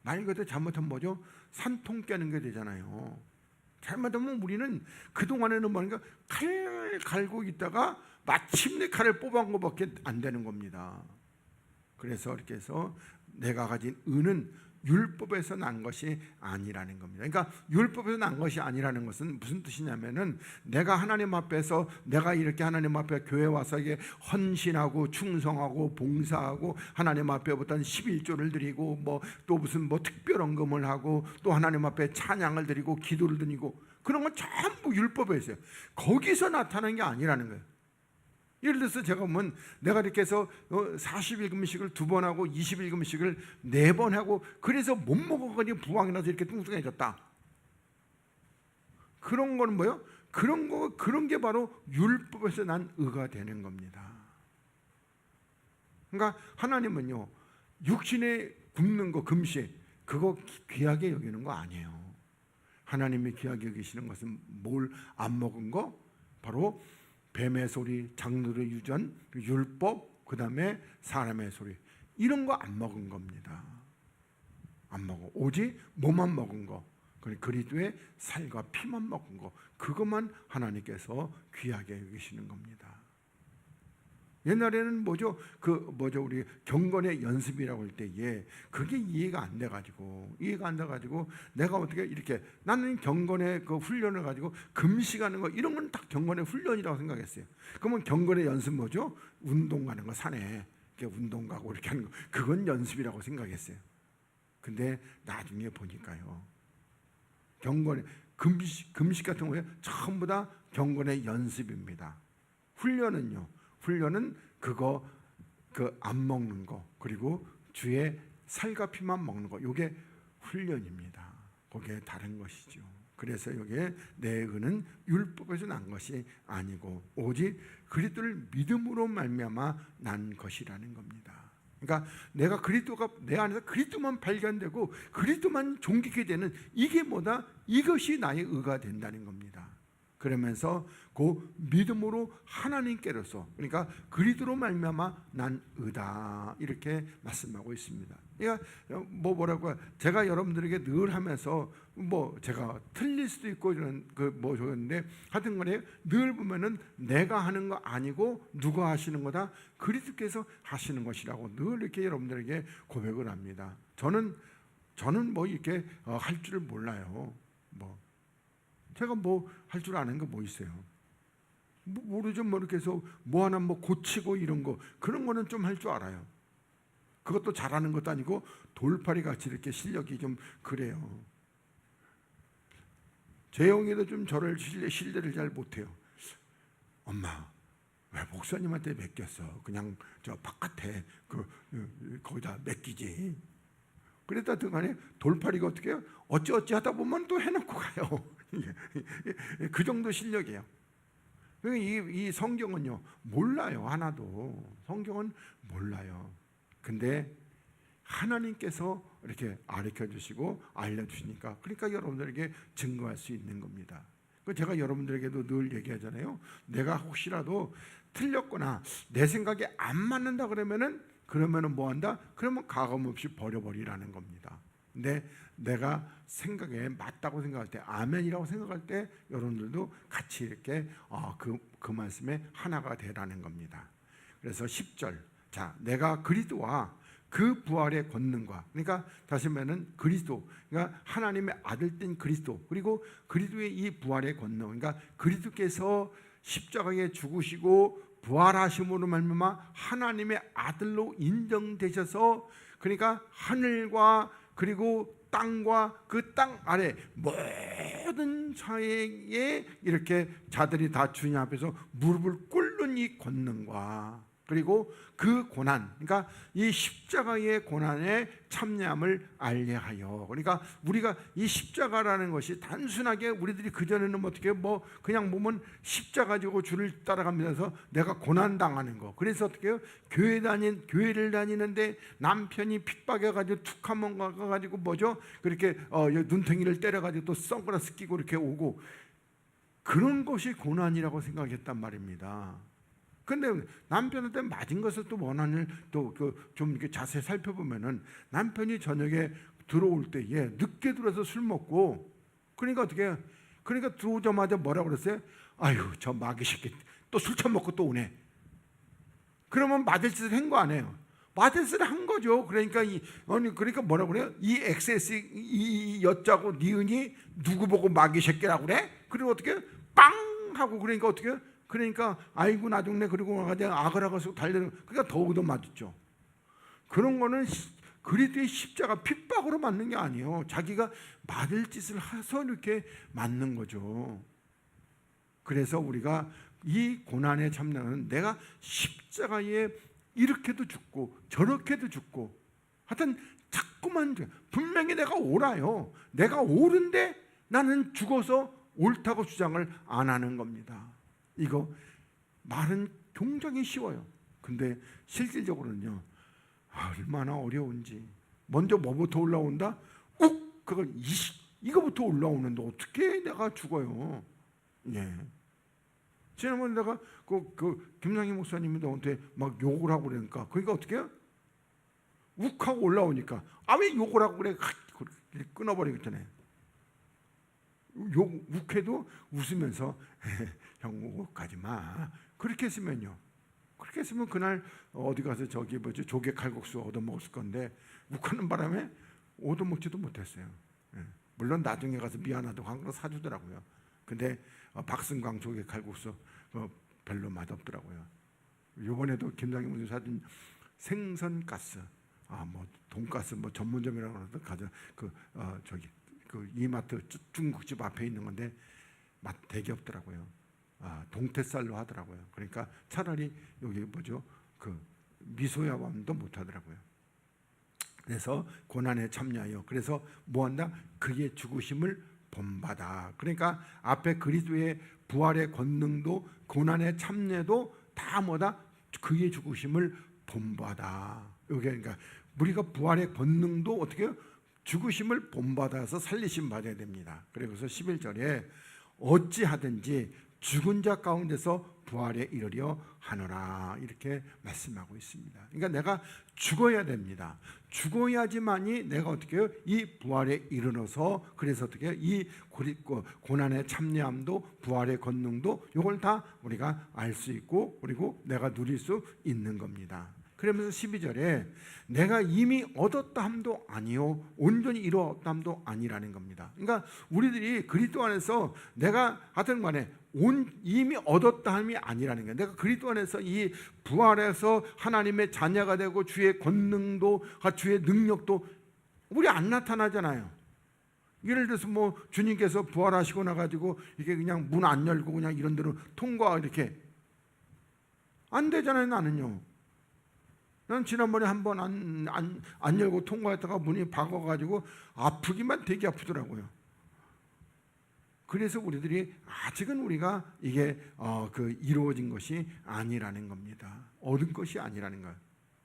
Speaker 1: 말 그대로 잘못하면 뭐죠? 산통 깨는 게 되잖아요. 잘못하면 우리는 그동안에는 뭔가 칼 갈고 있다가 마침내 칼을 뽑아온 것밖에 안 되는 겁니다. 그래서 이렇게 해서 내가 가진 의는 율법에서 난 것이 아니라는 겁니다. 그러니까 율법에서 난 것이 아니라는 것은 무슨 뜻이냐면은 내가 하나님 앞에서 내가 이렇게 하나님 앞에 교회 와서 이게 헌신하고 충성하고 봉사하고 하나님 앞에 어떤 11조를 드리고 뭐 또 무슨 뭐 특별 헌금을 하고 또 하나님 앞에 찬양을 드리고 기도를 드리고 그런 건 전부 율법에 있어요. 거기서 나타나는 게 아니라는 거예요. 예를 들어서 제가 보면 내가 이렇게 해서 40일 금식을 2번 하고 20일 금식을 4번 하고 그래서 못 먹어가지고 부항이 나서 이렇게 뚱뚱해졌다. 그런 거는 뭐예요? 그런 게 바로 율법에서 난 의가 되는 겁니다. 그러니까 하나님은요, 육신에 굶는 거 금식 그거 귀하게 여기는 거 아니에요. 하나님이 귀하게 여기시는 것은 뭘 안 먹은 거? 바로 뱀의 소리, 장로의 유전, 율법, 그 다음에 사람의 소리, 이런 거 안 먹은 겁니다. 안 먹어. 오직 뭐만 먹은 거, 그리스도의 살과 피만 먹은 거, 그것만 하나님께서 귀하게 여기시는 겁니다. 옛날에는 우리 경건의 연습이라고 할 때에 그게 이해가 안 돼가지고 내가 어떻게 이렇게 나는 경건의 그 훈련을 가지고 금식하는 거 이런 건 딱 경건의 훈련이라고 생각했어요. 그러면 경건의 연습 뭐죠? 운동 가는 거, 산에 이렇게 운동 가고 이렇게 하는 거, 그건 연습이라고 생각했어요. 근데 나중에 보니까요, 경건의 금식 같은 거에 전부 다 경건의 연습입니다. 훈련은 그거 안 먹는 거, 그리고 주의 살과 피만 먹는 거, 이게 훈련입니다. 그게 다른 것이죠. 그래서 여기에 내 의는 율법에서 난 것이 아니고 오직 그리스도를 믿음으로 말미암아 난 것이라는 겁니다. 그러니까 내가 그리스도가 내 안에서 그리스도만 발견되고 그리스도만 존귀게 되는 이게 뭐다? 이것이 나의 의가 된다는 겁니다. 그러면서 그 믿음으로 하나님께로서, 그러니까 그리스도로 말미암아 난 의다, 이렇게 말씀하고 있습니다. 그러니까 뭐라고 제가 여러분들에게 늘 하면서 제가 틀릴 수도 있고 이런 저런데 하여튼 간에 늘 보면은 내가 하는 거 아니고 누가 하시는 거다? 그리스도께서 하시는 것이라고 늘 이렇게 여러분들에게 고백을 합니다. 저는 이렇게 할 줄을 몰라요. 제가 할 줄 아는 거 뭐 있어요? 모르죠. 이렇게 해서 하나 고치고 이런 거, 그런 거는 좀 할 줄 알아요. 그것도 잘하는 것도 아니고 돌팔이 같이 이렇게 실력이 좀 그래요. 재영이도 좀 저를 신뢰를 잘 못해요. 엄마, 왜 목사님한테 맡겼어? 그냥 저 바깥에 거기다 맡기지. 그랬다 등간에 돌팔이가 어떻게 해요? 어찌 하다 보면 또 해놓고 가요. 그 정도 실력이에요. 이 성경은요, 몰라요. 하나도 성경은 몰라요. 근데 하나님께서 이렇게 가르쳐 주시고 알려주시니까, 그러니까 여러분들에게 증거할 수 있는 겁니다. 제가 여러분들에게도 늘 얘기하잖아요. 내가 혹시라도 틀렸거나 내 생각에 안 맞는다 그러면은 뭐 한다? 그러면 가감없이 버려버리라는 겁니다. 근데 내가 생각에 맞다고 생각할 때, 아멘이라고 생각할 때 여러분들도 같이 이렇게 그 말씀에 하나가 되라는 겁니다. 그래서 10절, 자, 내가 그리스도와 그 부활의 권능과, 그러니까 다시 말하면 그리스도, 그러니까 하나님의 아들된 그리스도, 그리고 그리스도의 이 부활의 권능, 그러니까 그리스도께서 십자가에 죽으시고 부활하심으로 말미암아 하나님의 아들로 인정되셔서, 그러니까 하늘과 그리고 땅과 그 땅 아래 모든 자에게 이렇게 자들이 다 주님 앞에서 무릎을 꿇는 이 권능과, 그리고 그 고난, 그러니까 이 십자가의 고난에 참여함을 알게하여, 그러니까 우리가 이 십자가라는 것이 단순하게 우리들이 그전에는 어떻게 그냥 보면 십자가 지고 주를 따라가면서 내가 고난 당하는 거, 그래서 어떻게 해요? 교회를 다니는데 남편이 핍박해가지고 툭 한번 가가지고 그렇게 눈탱이를 때려가지고 또 선글라스 끼고 이렇게 오고, 그런 것이 고난이라고 생각했단 말입니다. 근데 남편한테 맞은 것을 또 원한을 또 좀 이렇게 자세히 살펴보면은, 남편이 저녁에 들어올 때에 늦게 들어서 술 먹고, 그러니까 어떻게, 그러니까 들어오자마자 뭐라고 그랬어요? 아유, 저 마귀 새끼 또 술 처먹고 또 오네. 그러면 맞을 짓을 한 거 아니에요? 맞을 짓을 한 거죠. 그러니까 그러니까 뭐라고 그래요? 이 XS 이 여자고 니은이 누구 보고 마귀 새끼라고 그래? 그리고 어떻게 빵 하고, 그러니까 어떻게, 그러니까 아이고 나중에 그리고 와가지고 아그라가서 달려는, 그러니까 더욱더 맞았죠. 그런 거는 그리스도의 십자가 핍박으로 맞는 게 아니에요. 자기가 맞을 짓을 해서 이렇게 맞는 거죠. 그래서 우리가 이 고난에 참여하는, 내가 십자가에 이렇게도 죽고 저렇게도 죽고, 하여튼 자꾸만 분명히 내가 옳아요. 내가 옳은데 나는 죽어서 옳다고 주장을 안 하는 겁니다. 이거 말은 굉장히 쉬워요. 근데 실질적으로는요, 얼마나 어려운지. 먼저 뭐부터 올라온다? 그걸 이거부터 올라오는데 어떻게 내가 죽어요? 예. 지난번에 내가 김상희 목사님이 너한테 막 욕을 하고 그러니까, 그러니까 어떻게 해요? 욱하고 올라오니까, 왜 욕을 하고 그래? 끊어버리겠잖아요. 욱해도 웃으면서 형 욱하지 마. 그렇게 했으면요, 그렇게 했으면 그날 어디 가서 조개 칼국수 얻어먹었을 건데, 욱하는 바람에 얻어먹지도 못했어요. 물론 나중에 가서 미안하다고 한 거 사주더라고요. 근데 박승광 조개 칼국수 별로 맛없더라고요. 이번에도 김상희 목사님 사준 생선가스, 돈가스 전문점이라고 해서 가져 그 이마트 중국집 앞에 있는 건데 맛 되게 없더라고요. 동태살로 하더라고요. 그러니까 차라리 여기 그 미소야밤도 못 하더라고요. 그래서 고난에 참여하여, 그래서 뭐한다? 그의 죽으심을 본받아. 그러니까 앞에 그리스도의 부활의 권능도 고난의 참여도 다 뭐다? 그의 죽으심을 본받아. 여기 그러니까 우리가 부활의 권능도 어떻게 해요? 죽으심을 본받아서 살리심 받아야 됩니다. 그래서 11절에 어찌하든지 죽은 자 가운데서 부활에 이르려 하노라, 이렇게 말씀하고 있습니다. 그러니까 내가 죽어야 됩니다. 죽어야지만이 내가 어떻게 해요? 이 부활에 이르러서, 그래서 어떻게 해요? 이 고난의 참여함도 부활의 권능도 이걸 다 우리가 알 수 있고, 그리고 내가 누릴 수 있는 겁니다. 그러면서 12절에 내가 이미 얻었다 함도 아니요 온전히 이루었다 함도 아니라는 겁니다. 그러니까 우리들이 그리스도 안에서 내가 하여튼 간에 이미 얻었다 함이 아니라는 거예요. 내가 그리스도 안에서 이 부활해서 하나님의 자녀가 되고 주의 권능도 주의 능력도 우리 안 나타나잖아요. 예를 들어서 주님께서 부활하시고 나가지고 이게 그냥 문 안 열고 그냥 이런 데로 통과 이렇게 안 되잖아요. 나는요. 난 지난번에 한번 안 열고 통과했다가 문이 박아가지고 아프기만 되게 아프더라고요. 그래서 우리들이 아직은 우리가 이게 이루어진 것이 아니라는 겁니다. 얻은 것이 아니라는 거예요.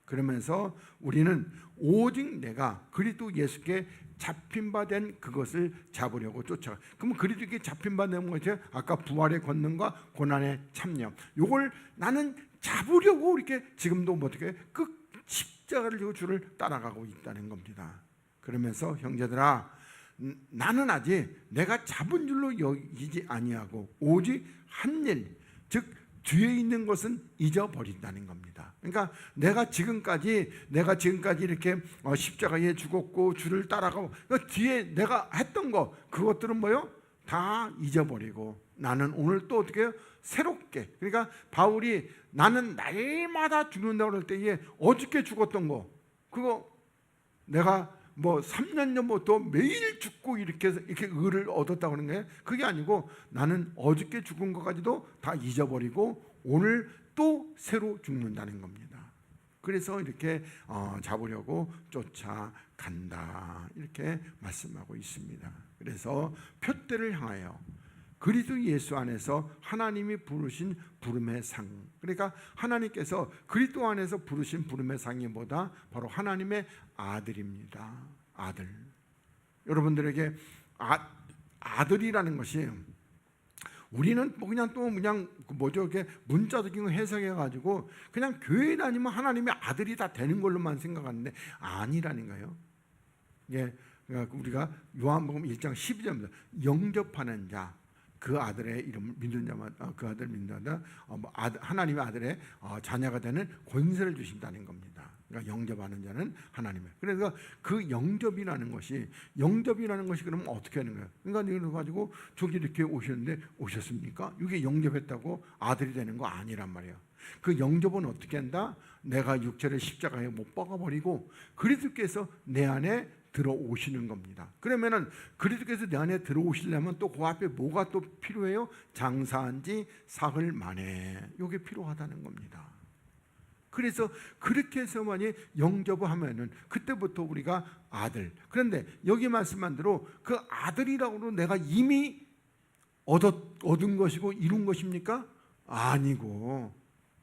Speaker 1: 그러면서 우리는 오직 내가 그리스도 예수께 잡힌 바 된 그것을 잡으려고 쫓아가. 그러면 그리스도께 잡힌 바 된 것이 아까 부활의 권능과 고난의 참여. 요걸 나는 잡으려고 이렇게 지금도 어떻게 끝 십자가를 지고 주를 따라가고 있다는 겁니다. 그러면서 형제들아, 나는 아직 내가 잡은 줄로 여기지 아니하고 오직 한 일, 즉 뒤에 있는 것은 잊어버린다는 겁니다. 그러니까 내가 지금까지 이렇게 십자가에 죽었고 주를 따라가고 그러니까 뒤에 내가 했던 거 그것들은 뭐요? 다 잊어버리고 나는 오늘 또 어떻게 해요? 새롭게. 그러니까 바울이 나는 날마다 죽는다고 그럴 때에 어저께 죽었던 거 그거 내가 뭐 3년 전부터 매일 죽고 이렇게 의를 얻었다고 하는 거예요. 그게 아니고 나는 어저께 죽은 것까지도 다 잊어버리고 오늘 또 새로 죽는다는 겁니다. 그래서 이렇게 잡으려고 쫓아간다 이렇게 말씀하고 있습니다. 그래서 표대를 향하여 그리스도 예수 안에서 하나님이 부르신 부름의 상, 그러니까 하나님께서 그리스도 안에서 부르신 부름의 상이 뭐다? 바로 하나님의 아들입니다. 아들. 여러분들에게 아들이라는 것이 우리는 뭐 그냥 뭐죠? 이게 문자적인 거 해석해 가지고 그냥 교회 다니면 하나님의 아들이 다 되는 걸로만 생각하는데 아니라는 거예요. 예, 우리가 요한복음 1장 12절입니다. 영접하는 자. 그 아들의 이름을 믿는 자만 그 아들 믿는 자 하나님의 아들의 자녀가 되는 권세를 주신다는 겁니다. 그러니까 영접하는 자는 하나님의. 그래서 그 영접이라는 것이 그러면 어떻게 하는 거예요? 그러니까 이걸 가지고 저기 이렇게 오셨는데 오셨습니까? 이게 영접했다고 아들이 되는 거 아니란 말이에요. 그 영접은 어떻게 한다? 내가 육체를 십자가에 못 박아버리고 그리스도께서 내 안에 들어오시는 겁니다. 그러면은 그리스도께서 내 안에 들어오시려면 또 그 앞에 뭐가 또 필요해요? 장사한 지 사흘 만에 이게 필요하다는 겁니다. 그래서 그렇게 해서만이 영접을 하면은 그때부터 우리가 아들. 그런데 여기 말씀한 대로 그 아들이라고 내가 이미 얻은 것이고 이룬 것입니까? 아니고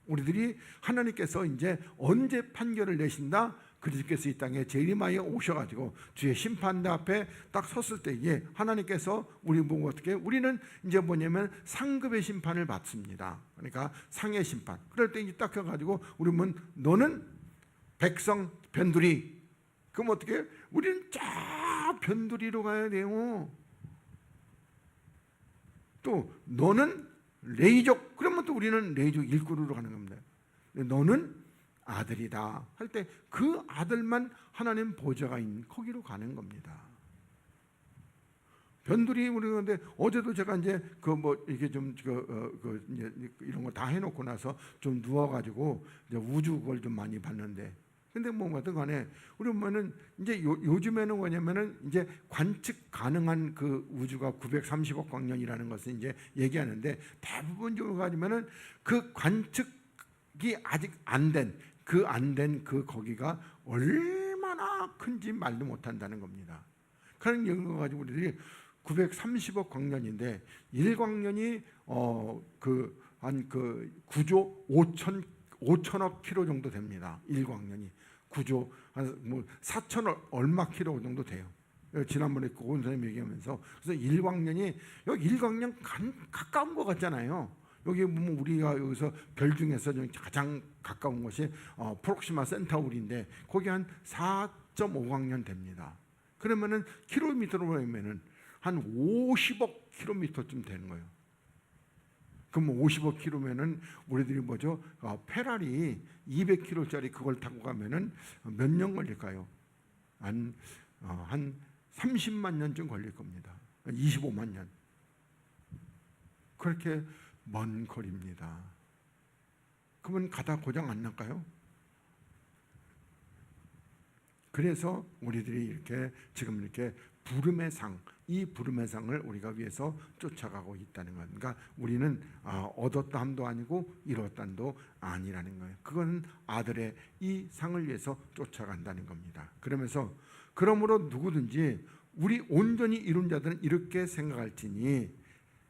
Speaker 1: 우리들이 하나님께서 이제 언제 판결을 내신다? 그리스도께서 이 땅에 재림하여 오셔가지고 주의 심판대 앞에 딱 섰을 때에 하나님께서 우리 보고 어떻게 우리는 이제 뭐냐면 상급의 심판을 받습니다. 그러니까 상의 심판. 그럴 때 이제 딱 해가지고 우리는 너는 백성 변두리. 그럼 어떻게? 우리는 쫙 변두리로 가야 돼요. 또 너는 레이족. 그러면 또 우리는 레이족 일꾼으로 가는 겁니다. 너는 아들이다 할 때 그 아들만 하나님 보좌가 있는 거기로 가는 겁니다. 변두리 우리가 근데 어제도 제가 이제 그 뭐 이렇게 좀 이제 이런 거 다 해놓고 나서 좀 누워가지고 이제 우주 그걸 좀 많이 봤는데 근데 뭐 뭐든 간에 우리 보면은 이제 요즘에는 뭐냐면은 이제 관측 가능한 그 우주가 930억 광년이라는 것을 이제 얘기하는데 대부분적으로 가지면은 그 관측이 아직 안 된 그 거기가 얼마나 큰지 말도 못한다는 겁니다. 그런 연구 가지고 우리들이 930억 광년인데 1광년이 한 9조 5천억 킬로 정도 됩니다. 1광년이 9조 한 4천억 얼마 킬로 정도 돼요. 지난번에 고은 선생님 얘기하면서 그래서 1광년이 여기 1광년 가까운 것 같잖아요. 여기 보면 우리가 여기서 별 중에서 가장 가까운 것이 프록시마 센타우리인데 거기 한 4.5광년 됩니다. 그러면은 킬로미터로 보면은 한 50억 킬로미터쯤 되는 거예요. 그럼 50억 킬로면은 우리들이 뭐죠? 페라리 200킬로짜리 그걸 타고 가면은 몇 년 걸릴까요? 한 30만 년쯤 걸릴 겁니다. 25만 년. 그렇게 먼 거리입니다. 그러면 가다 고장 안 날까요? 그래서 우리들이 이렇게 지금 이렇게 부름의 상, 이 부름의 상을 우리가 위해서 쫓아가고 있다는 것. 그러니까 우리는 얻었다 함도 아니고 이뤘다 함도 아니라는 거예요. 그건 아들의 이 상을 위해서 쫓아간다는 겁니다. 그러므로 누구든지 우리 온전히 이룬 자들은 이렇게 생각할지니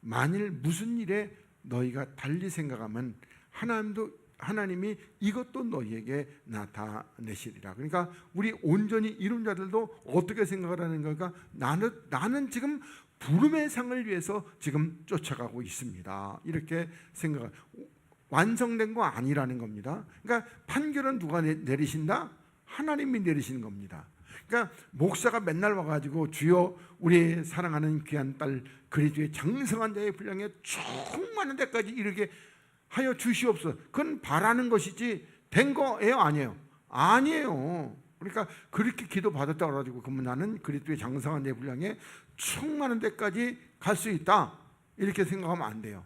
Speaker 1: 만일 무슨 일에 너희가 달리 생각하면 하나님도 하나님이 이것도 너희에게 나타내시리라. 그러니까 우리 온전히 이룬 자들도 어떻게 생각을 하는 걸까? 나는 지금 부름의 상을 위해서 지금 쫓아가고 있습니다. 이렇게 생각. 완성된 거 아니라는 겁니다. 그러니까 판결은 누가 내리신다? 하나님이 내리시는 겁니다. 그러니까 목사가 맨날 와가지고 주여 우리 사랑하는 귀한 딸 그리스도의 장성한 자의 분량에 충만한 데까지 이르게 하여 주시옵소서. 그건 바라는 것이지 된 거예요? 아니에요? 아니에요. 그러니까 그렇게 기도 받았다고 해가지고 그러면 나는 그리스도의 장성한 자의 분량에 충만한 데까지 갈 수 있다 이렇게 생각하면 안 돼요.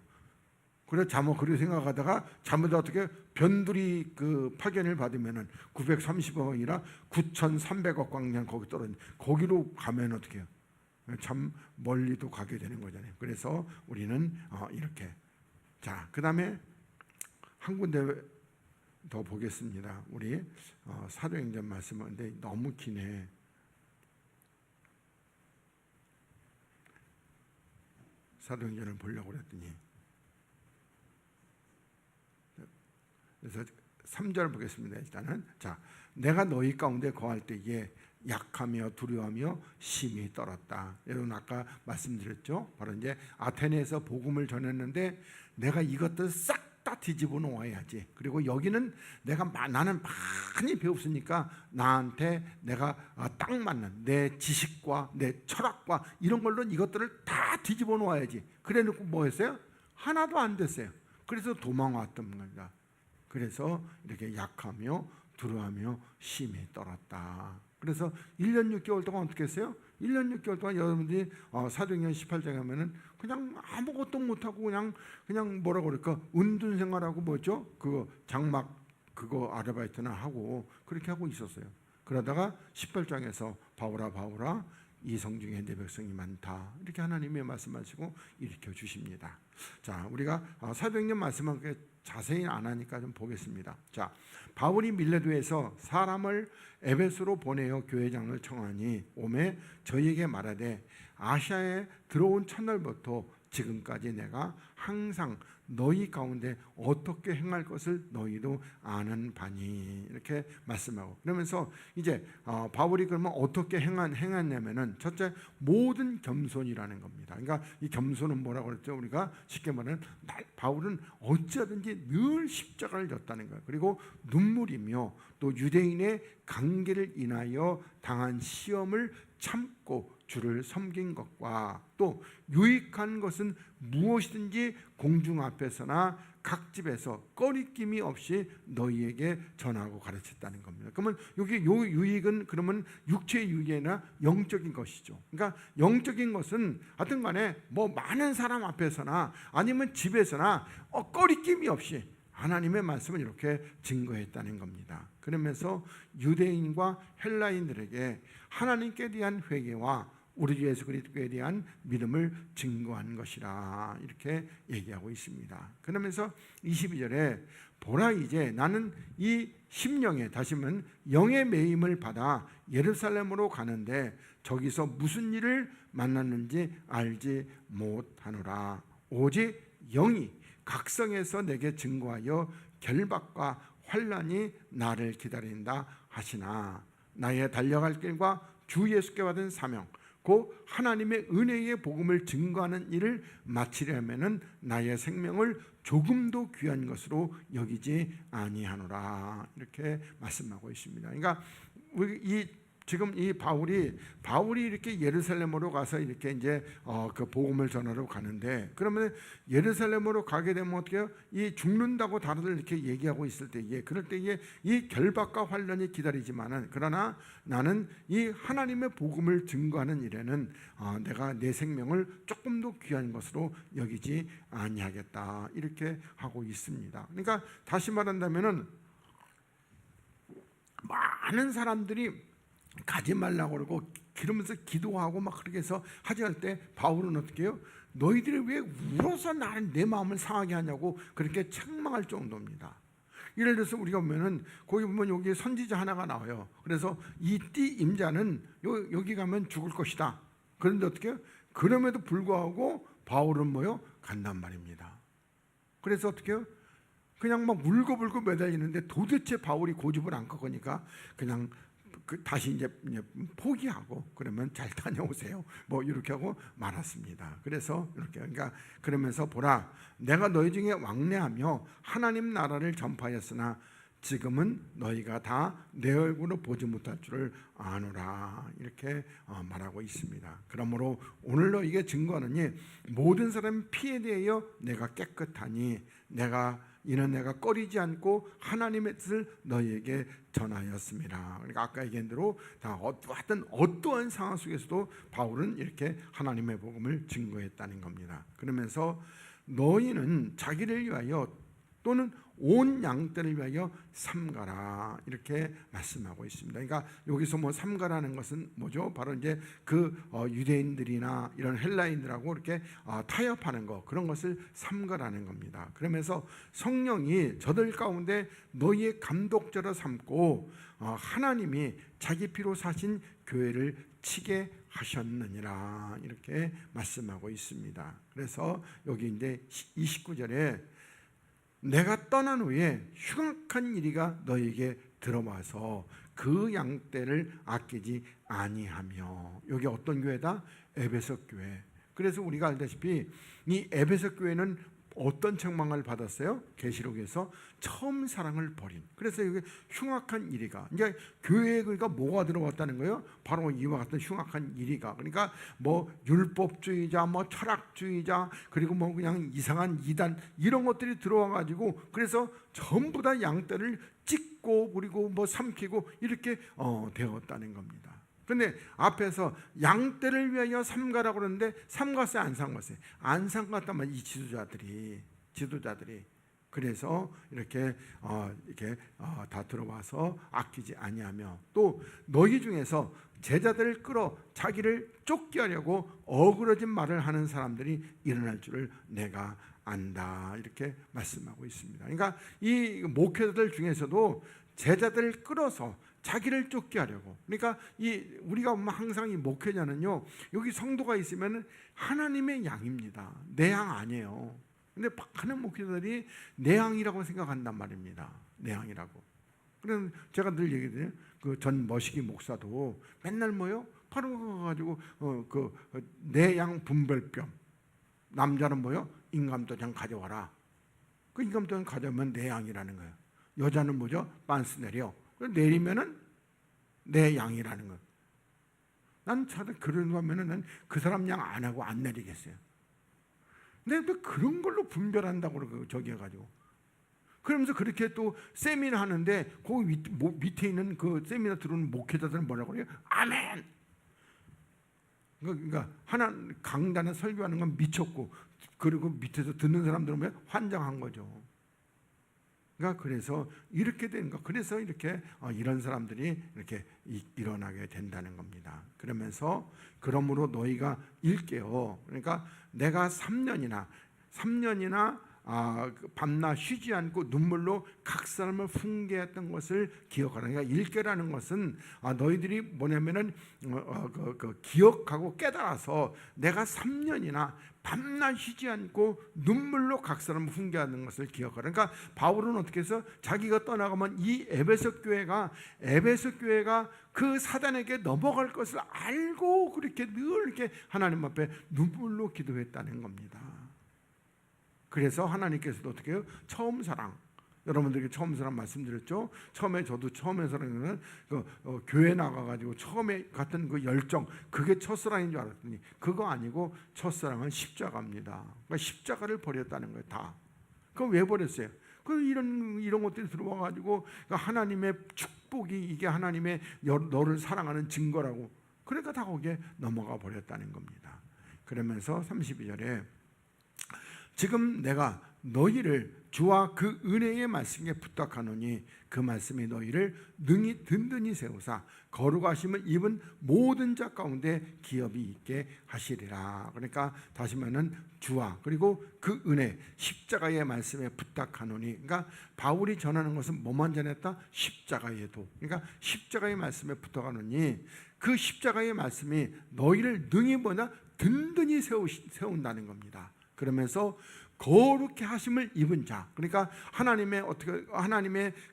Speaker 1: 그래서 그렇게 생각하다가 잘못 어떻게 변두리 그 파견을 받으면은 930억 원이라 9,300억 광년 거기 떨어진 거기로 가면 어떻게 해요? 참 멀리도 가게 되는 거잖아요. 그래서 우리는 이렇게 자 그다음에 한 군데 더 보겠습니다. 우리 사도행전 말씀인데 너무 기네. 사도행전을 보려고 그랬더니 그래서 3절 보겠습니다. 일단은 자 내가 너희 가운데 거할 때에 약하며 두려워하며 심히 떨었다. 여러분 아까 말씀드렸죠. 바로 이제 아테네에서 복음을 전했는데 내가 이것들 싹 다 뒤집어 놓아야지. 그리고 여기는 나는 많이 배웠으니까 나한테 내가 딱 맞는 내 지식과 내 철학과 이런 걸로 이것들을 다 뒤집어 놓아야지. 그래놓고 뭐 했어요? 하나도 안 됐어요. 그래서 도망왔던 겁니다. 그래서 이렇게 약하며 두려워하며 심히 떨었다. 그래서 1년 6개월 동안 어떻게 했어요? 1년 6개월 동안 여러분들이 사도행전 18장에 하면은 그냥 아무것도 못하고 그냥 뭐라고 그럴까? 은둔 생활하고 뭐죠? 그거 장막 그거 아르바이트나 하고 그렇게 하고 있었어요. 그러다가 18장에서 바울아 이성 중에 내 백성이 많다. 이렇게 하나님이 말씀하시고 일으켜 주십니다. 자, 우리가 사도행전 말씀을 자세히 안 하니까 좀 보겠습니다. 자, 바울이 밀레도에서 사람을 에베소로 보내어 교회장을 청하니 오매 저희에게 말하되 아시아에 들어온 첫날부터 지금까지 내가 항상 너희 가운데 어떻게 행할 것을 너희도 아는 바니 이렇게 말씀하고 그러면서 이제 바울이 그러면 어떻게 행했냐면은 첫째 모든 겸손이라는 겁니다. 그러니까 이 겸손은 뭐라고 그랬죠? 우리가 쉽게 말하면 바울은 어찌하든지 늘 십자가를 졌다는 거예요. 그리고 눈물이며 또 유대인의 관계를 인하여 당한 시험을 참고 주를 섬긴 것과 또 유익한 것은 무엇이든지 공중 앞에서나 각 집에서 꺼리낌이 없이 너희에게 전하고 가르쳤다는 겁니다. 그러면 여기 요 유익은 그러면 육체의 유익이 아니라 영적인 것이죠. 그러니까 영적인 것은 하여튼 간에 뭐 많은 사람 앞에서나 아니면 집에서나 꺼리낌이 없이 하나님의 말씀을 이렇게 증거했다는 겁니다. 그러면서 유대인과 헬라인들에게 하나님께 대한 회개와 우리 주 예수 그리스도에 대한 믿음을 증거한 것이라 이렇게 얘기하고 있습니다. 그러면서 22절에 보라 이제 나는 이 심령에 다시면 영의 매임을 받아 예루살렘으로 가는데 저기서 무슨 일을 만났는지 알지 못하노라. 오직 영이 각성에서 내게 증거하여 결박과 환난이 나를 기다린다 하시나 나의 달려갈 길과 주 예수께 받은 사명 곧 하나님의 은혜의 복음을 증거하는 일을 마치려면은 나의 생명을 조금도 귀한 것으로 여기지 아니하노라 이렇게 말씀하고 있습니다. 그러니까 지금 이 바울이 이렇게 예루살렘으로 가서 이렇게 이제 그 복음을 전하러 가는데 그러면 예루살렘으로 가게 되면 어떻게 해요? 이 죽는다고 다들 이렇게 얘기하고 있을 때에 그럴 때에 이 결박과 환난이 기다리지만은 그러나 나는 이 하나님의 복음을 증거하는 일에는 내가 내 생명을 조금도 귀한 것으로 여기지 아니하겠다 이렇게 하고 있습니다. 그러니까 다시 말한다면은 많은 사람들이 가지 말라고 그러고 그러면서 기도하고 막 그렇게 해서 하지 할 때 바울은 어떻게 해요? 너희들이 왜 울어서 나는 내 마음을 상하게 하냐고 그렇게 책망할 정도입니다. 예를 들어서 우리가 보면은 거기 보면 여기 선지자 하나가 나와요. 그래서 이 띠 임자는 여기 가면 죽을 것이다. 그런데 어떻게 해요? 그럼에도 불구하고 바울은 뭐요? 간단 말입니다. 그래서 어떻게 해요? 그냥 막 울고불고 매달리는데 도대체 바울이 고집을 안 꺾으니까 그냥 다시 이제 포기하고 그러면 잘 다녀오세요. 뭐 이렇게 하고 말았습니다. 그래서 이렇게 그러니까 그러면서 보라, 내가 너희 중에 왕래하며 하나님 나라를 전파하였으나 지금은 너희가 다 내 얼굴을 보지 못할 줄을 아노라, 이렇게 말하고 있습니다. 그러므로 오늘 너희에게 증거하노니 모든 사람 피에 대하여 내가 깨끗하니 이는 내가 꺼리지 않고 하나님의 뜻을 너희에게 전하였습니다. 그러니까 아까 얘기한 대로 다 어떠한 상황 속에서도 바울은 이렇게 하나님의 복음을 증거했다는 겁니다. 그러면서 너희는 자기를 위하여 또는 온 양떼를 위하여 삼가라, 이렇게 말씀하고 있습니다. 그러니까 여기서 뭐 삼가라는 것은 뭐죠? 바로 이제 그 유대인들이나 이런 헬라인들하고 이렇게 타협하는 거, 그런 것을 삼가라는 겁니다. 그러면서 성령이 저들 가운데 너희의 감독자로 삼고 하나님이 자기 피로 사신 교회를 치게 하셨느니라, 이렇게 말씀하고 있습니다. 그래서 여기 이제 29절에 내가 떠난 후에 흉악한 이리가 너에게 들어와서 그 양떼를 아끼지 아니하며. 여기 어떤 교회다? 에베소 교회. 그래서 우리가 알다시피 이 에베소 교회는 어떤 책망을 받았어요? 계시록에서 처음 사랑을 버린. 그래서 여기 흉악한 이리가, 이제 교회에 그러니까 뭐가 들어왔다는 거예요? 바로 이와 같은 흉악한 이리가. 그러니까 뭐 율법주의자, 뭐 철학주의자, 그리고 뭐 그냥 이상한 이단, 이런 것들이 들어와 가지고 그래서 전부 다 양떼를 찢고 그리고 뭐 삼키고 이렇게 되었다는 겁니다. 근데 앞에서 양떼를 위하여 삼가라고 그러는데 삼갔어요, 안 삼갔어요? 안 삼갔다면 이 지도자들이 그래서 이렇게 다 들어와서 아끼지 아니하며, 또 너희 중에서 제자들을 끌어 자기를 쫓게 하려고 어그러진 말을 하는 사람들이 일어날 줄을 내가 안다, 이렇게 말씀하고 있습니다. 그러니까 이 목회자들 중에서도 제자들을 끌어서 자기를 쫓게 하려고. 그러니까 우리가 항상 이 목회자는요, 여기 성도가 있으면 하나님의 양입니다. 내 양 아니에요. 근데 많은 목회자들이 내 양이라고 생각한단 말입니다. 내 양이라고. 그래서 제가 늘 얘기해요. 그 전 머시기 목사도 맨날 뭐요? 바로 가지고 내 양 분별병. 남자는 뭐요? 인감도장 가져와라. 그 인감도장 가져오면 내 양이라는 거예요. 여자는 뭐죠? 빤스 내려. 내리면은 내 양이라는 거. 난 차라리 그런 거 하면은 난 그 사람 양 안 하고 안 내리겠어요. 근데 또 그런 걸로 분별한다고 저기 해가지고. 그러면서 그렇게 또 세미나 하는데 거기 밑에 있는 그 세미나 들어오는 목회자들은 뭐라고 그래요? 아멘. 그러니까 하나 강단에 설교하는 건 미쳤고, 그리고 밑에서 듣는 사람들은 왜 환장한 거죠. 그러니까 그래서 이렇게 된 거. 그래서 이렇게 이런 사람들이 이렇게 일어나게 된다는 겁니다. 그러면서 그러므로 너희가 일깨어. 그러니까 내가 3년이나 밤낮 쉬지 않고 눈물로 각 사람을 훈계했던 것을 기억하라. 그러니까 일깨라는 것은 너희들이 뭐냐면은 기억하고 깨달아서 내가 3년이나 밤낮 쉬지 않고 눈물로 각 사람을 훈계하는 것을 기억하라. 그러니까 바울은 어떻게 해서 자기가 떠나가면 이 에베소 교회가 그 사단에게 넘어갈 것을 알고 그렇게 늘 이렇게 하나님 앞에 눈물로 기도했다는 겁니다. 그래서 하나님께서도 어떻게 해요? 처음 사랑. 여러분들에게 처음 사랑 말씀드렸죠? 처음에 저도 처음에 사랑은 교회 나가가지고 처음에 같은 그 열정, 그게 첫사랑인 줄 알았더니 그거 아니고 첫사랑은 십자가입니다. 그러니까 십자가를 버렸다는 거예요, 다. 그럼 왜 버렸어요? 이런 것들이 들어와가지고 하나님의 축복이 이게 하나님의 너를 사랑하는 증거라고. 그러니까 다 거기에 넘어가 버렸다는 겁니다. 그러면서 32절에 지금 내가 너희를 주와 그 은혜의 말씀에 부탁하노니 그 말씀이 너희를 능히 든든히 세우사 거룩하심을 입은 모든 자 가운데 기업이 있게 하시리라. 그러니까 다시 말하면 주와 그리고 그 은혜, 십자가의 말씀에 부탁하노니, 그러니까 바울이 전하는 것은 뭐만 전했다? 십자가의 도. 그러니까 십자가의 말씀에 부탁하노니 그 십자가의 말씀이 너희를 능히 든든히 세운다는 겁니다. 그러면서 거룩해 하심을 입은 자. 그러니까 하나님의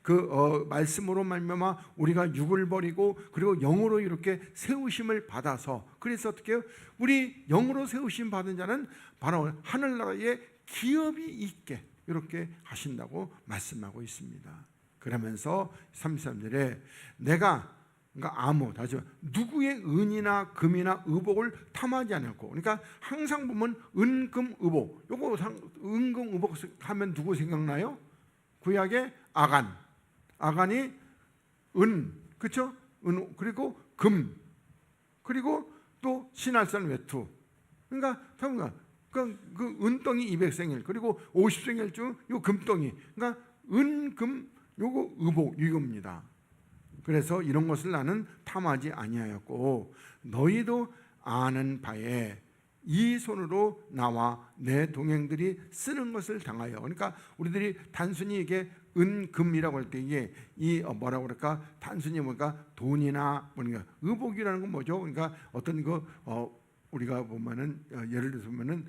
Speaker 1: 그 말씀으로 말미암아 우리가 육을 버리고 그리고 영으로 이렇게 세우심을 받아서, 그래서 어떻게 해요? 우리 영으로 세우심 받은 자는 바로 하늘나라에 기업이 있게 이렇게 하신다고 말씀하고 있습니다. 그러면서 33절에 내가, 그러니까 다시 누구의 은이나 금이나 의복을 탐하지 않았고, 그러니까 항상 보면 은금 의복, 요거 은금 의복 하면 누구 생각나요? 구약의 아간이 은, 그렇죠? 은, 그리고 금, 그리고 또 신할산 외투. 그러니까 그 은덩이 200생일, 그리고 50생일 중 요 금덩이, 그러니까 은금 요거 의복, 이겁니다. 그래서 이런 것을 나는 탐하지 아니하였고 너희도 아는 바에 이 손으로 나와 내 동행들이 쓰는 것을 당하여. 그러니까 우리들이 단순히 이게 은금이라고 할 때 이게 뭐라고 그럴까? 단순히 뭔가 돈이나 뭔가 의복이라는 건 뭐죠? 그러니까 어떤 우리가 보면은 예를 들어서 보면은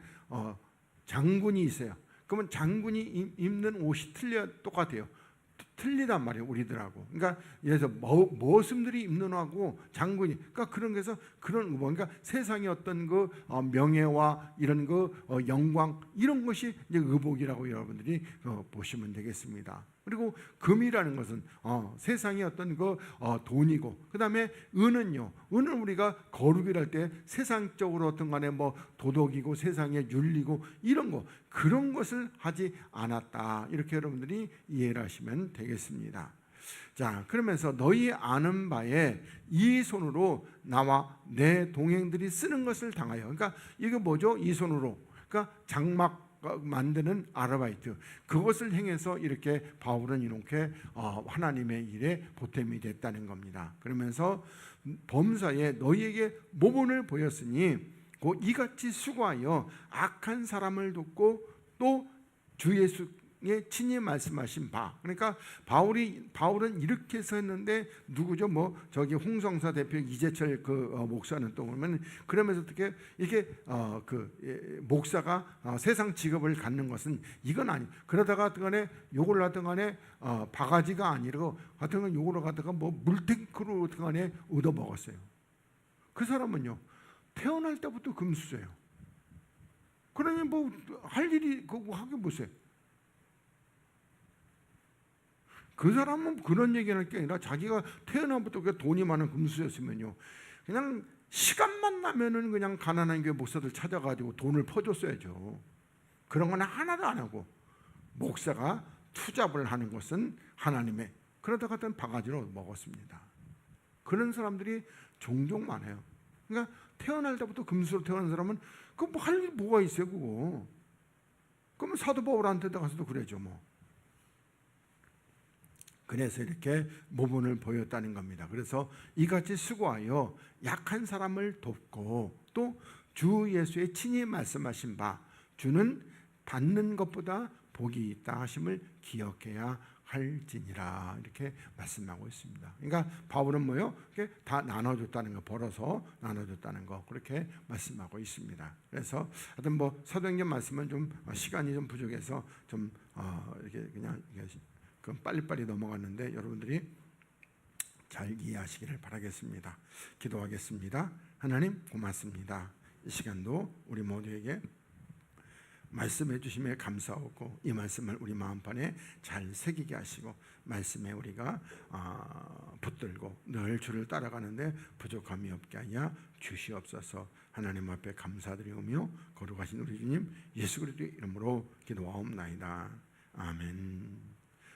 Speaker 1: 장군이 있어요. 그러면 장군이 입는 옷이 똑같아요. 틀리단 말이에요, 우리들하고. 그러니까 예를 들어서 머슴들이 입는 하고 장군이, 그러니까 그런 게서 그런 의복, 그러니까 세상의 어떤 그 명예와 이런 그 영광, 이런 것이 이제 의복이라고 여러분들이 보시면 되겠습니다. 그리고 금이라는 것은 세상의 어떤 그 돈이고, 그 다음에 은은 우리가 거룩이랄 때 세상적으로 어떤 간에 뭐 도덕이고 세상의 윤리고 이런 거, 그런 것을 하지 않았다, 이렇게 여러분들이 이해를 하시면 되겠습니다. 자, 그러면서 너희 아는 바에 이 손으로 나와 내 동행들이 쓰는 것을 당하여. 그러니까 이게 뭐죠? 이 손으로, 그러니까 장막 만드는 아르바이트, 그것을 행해서 이렇게 바울은 이렇게 하나님의 일에 보탬이 됐다는 겁니다. 그러면서 범사에 너희에게 모본을 보였으니 곧 이같이 수고하여 악한 사람을 돕고 또 주 예수의 친히 말씀하신 바. 그러니까 바울은 이렇게 해서 했는데 누구죠? 뭐 저기 홍성사 대표 이재철 그 목사는 또 보면 그러면서 어떻게 이게 목사가 세상 직업을 갖는 것은 이건 아니. 그러다가 하여튼간에 요걸 하여튼간에 바가지가 아니고 하여튼간 요걸 갖다가 뭐 물탱크로 하여튼간에 얻어 먹었어요. 그 사람은요 태어날 때부터 금수저예요. 그러니 뭐 할 일이 그거 하긴 보세요. 그 사람은 그런 얘기할 게 아니라 자기가 태어나부터 돈이 많은 금수저였으면요, 그냥 시간만 나면은 그냥 가난한 교회 목사들 찾아가지고 돈을 퍼줬어야죠. 그런 건 하나도 안 하고 목사가 투잡을 하는 것은 하나님의, 그러다가 바가지로 먹었습니다. 그런 사람들이 종종 많아요. 그러니까 태어날 때부터 금수로 태어난 사람은 그 뭐 할 일 뭐가 있어요, 그거. 그러면 사도 바울한테 가서도 그래죠, 뭐. 그래서 이렇게 모본을 보였다는 겁니다. 그래서 이같이 수고하여 약한 사람을 돕고 또 주 예수의 친히 말씀하신 바 주는 받는 것보다 복이 있다 하심을 기억해야 할지니라, 이렇게 말씀하고 있습니다. 그러니까 바울은 뭐요? 이렇게 다 나눠줬다는 거, 벌어서 나눠줬다는 거, 그렇게 말씀하고 있습니다. 그래서 하여튼 뭐 사도행전 말씀은 좀 시간이 좀 부족해서 좀 이렇게 그냥 그럼 빨리빨리 넘어갔는데 여러분들이 잘 이해하시기를 바라겠습니다. 기도하겠습니다. 하나님 고맙습니다. 이 시간도 우리 모두에게 말씀해 주심에 감사하고 이 말씀을 우리 마음판에 잘 새기게 하시고 말씀에 우리가 붙들고 늘 주를 따라가는데 부족함이 없게 하여 주시옵소서. 하나님 앞에 감사드리오며 거룩하신 우리 주님 예수 그리스도의 이름으로 기도하옵나이다. 아멘.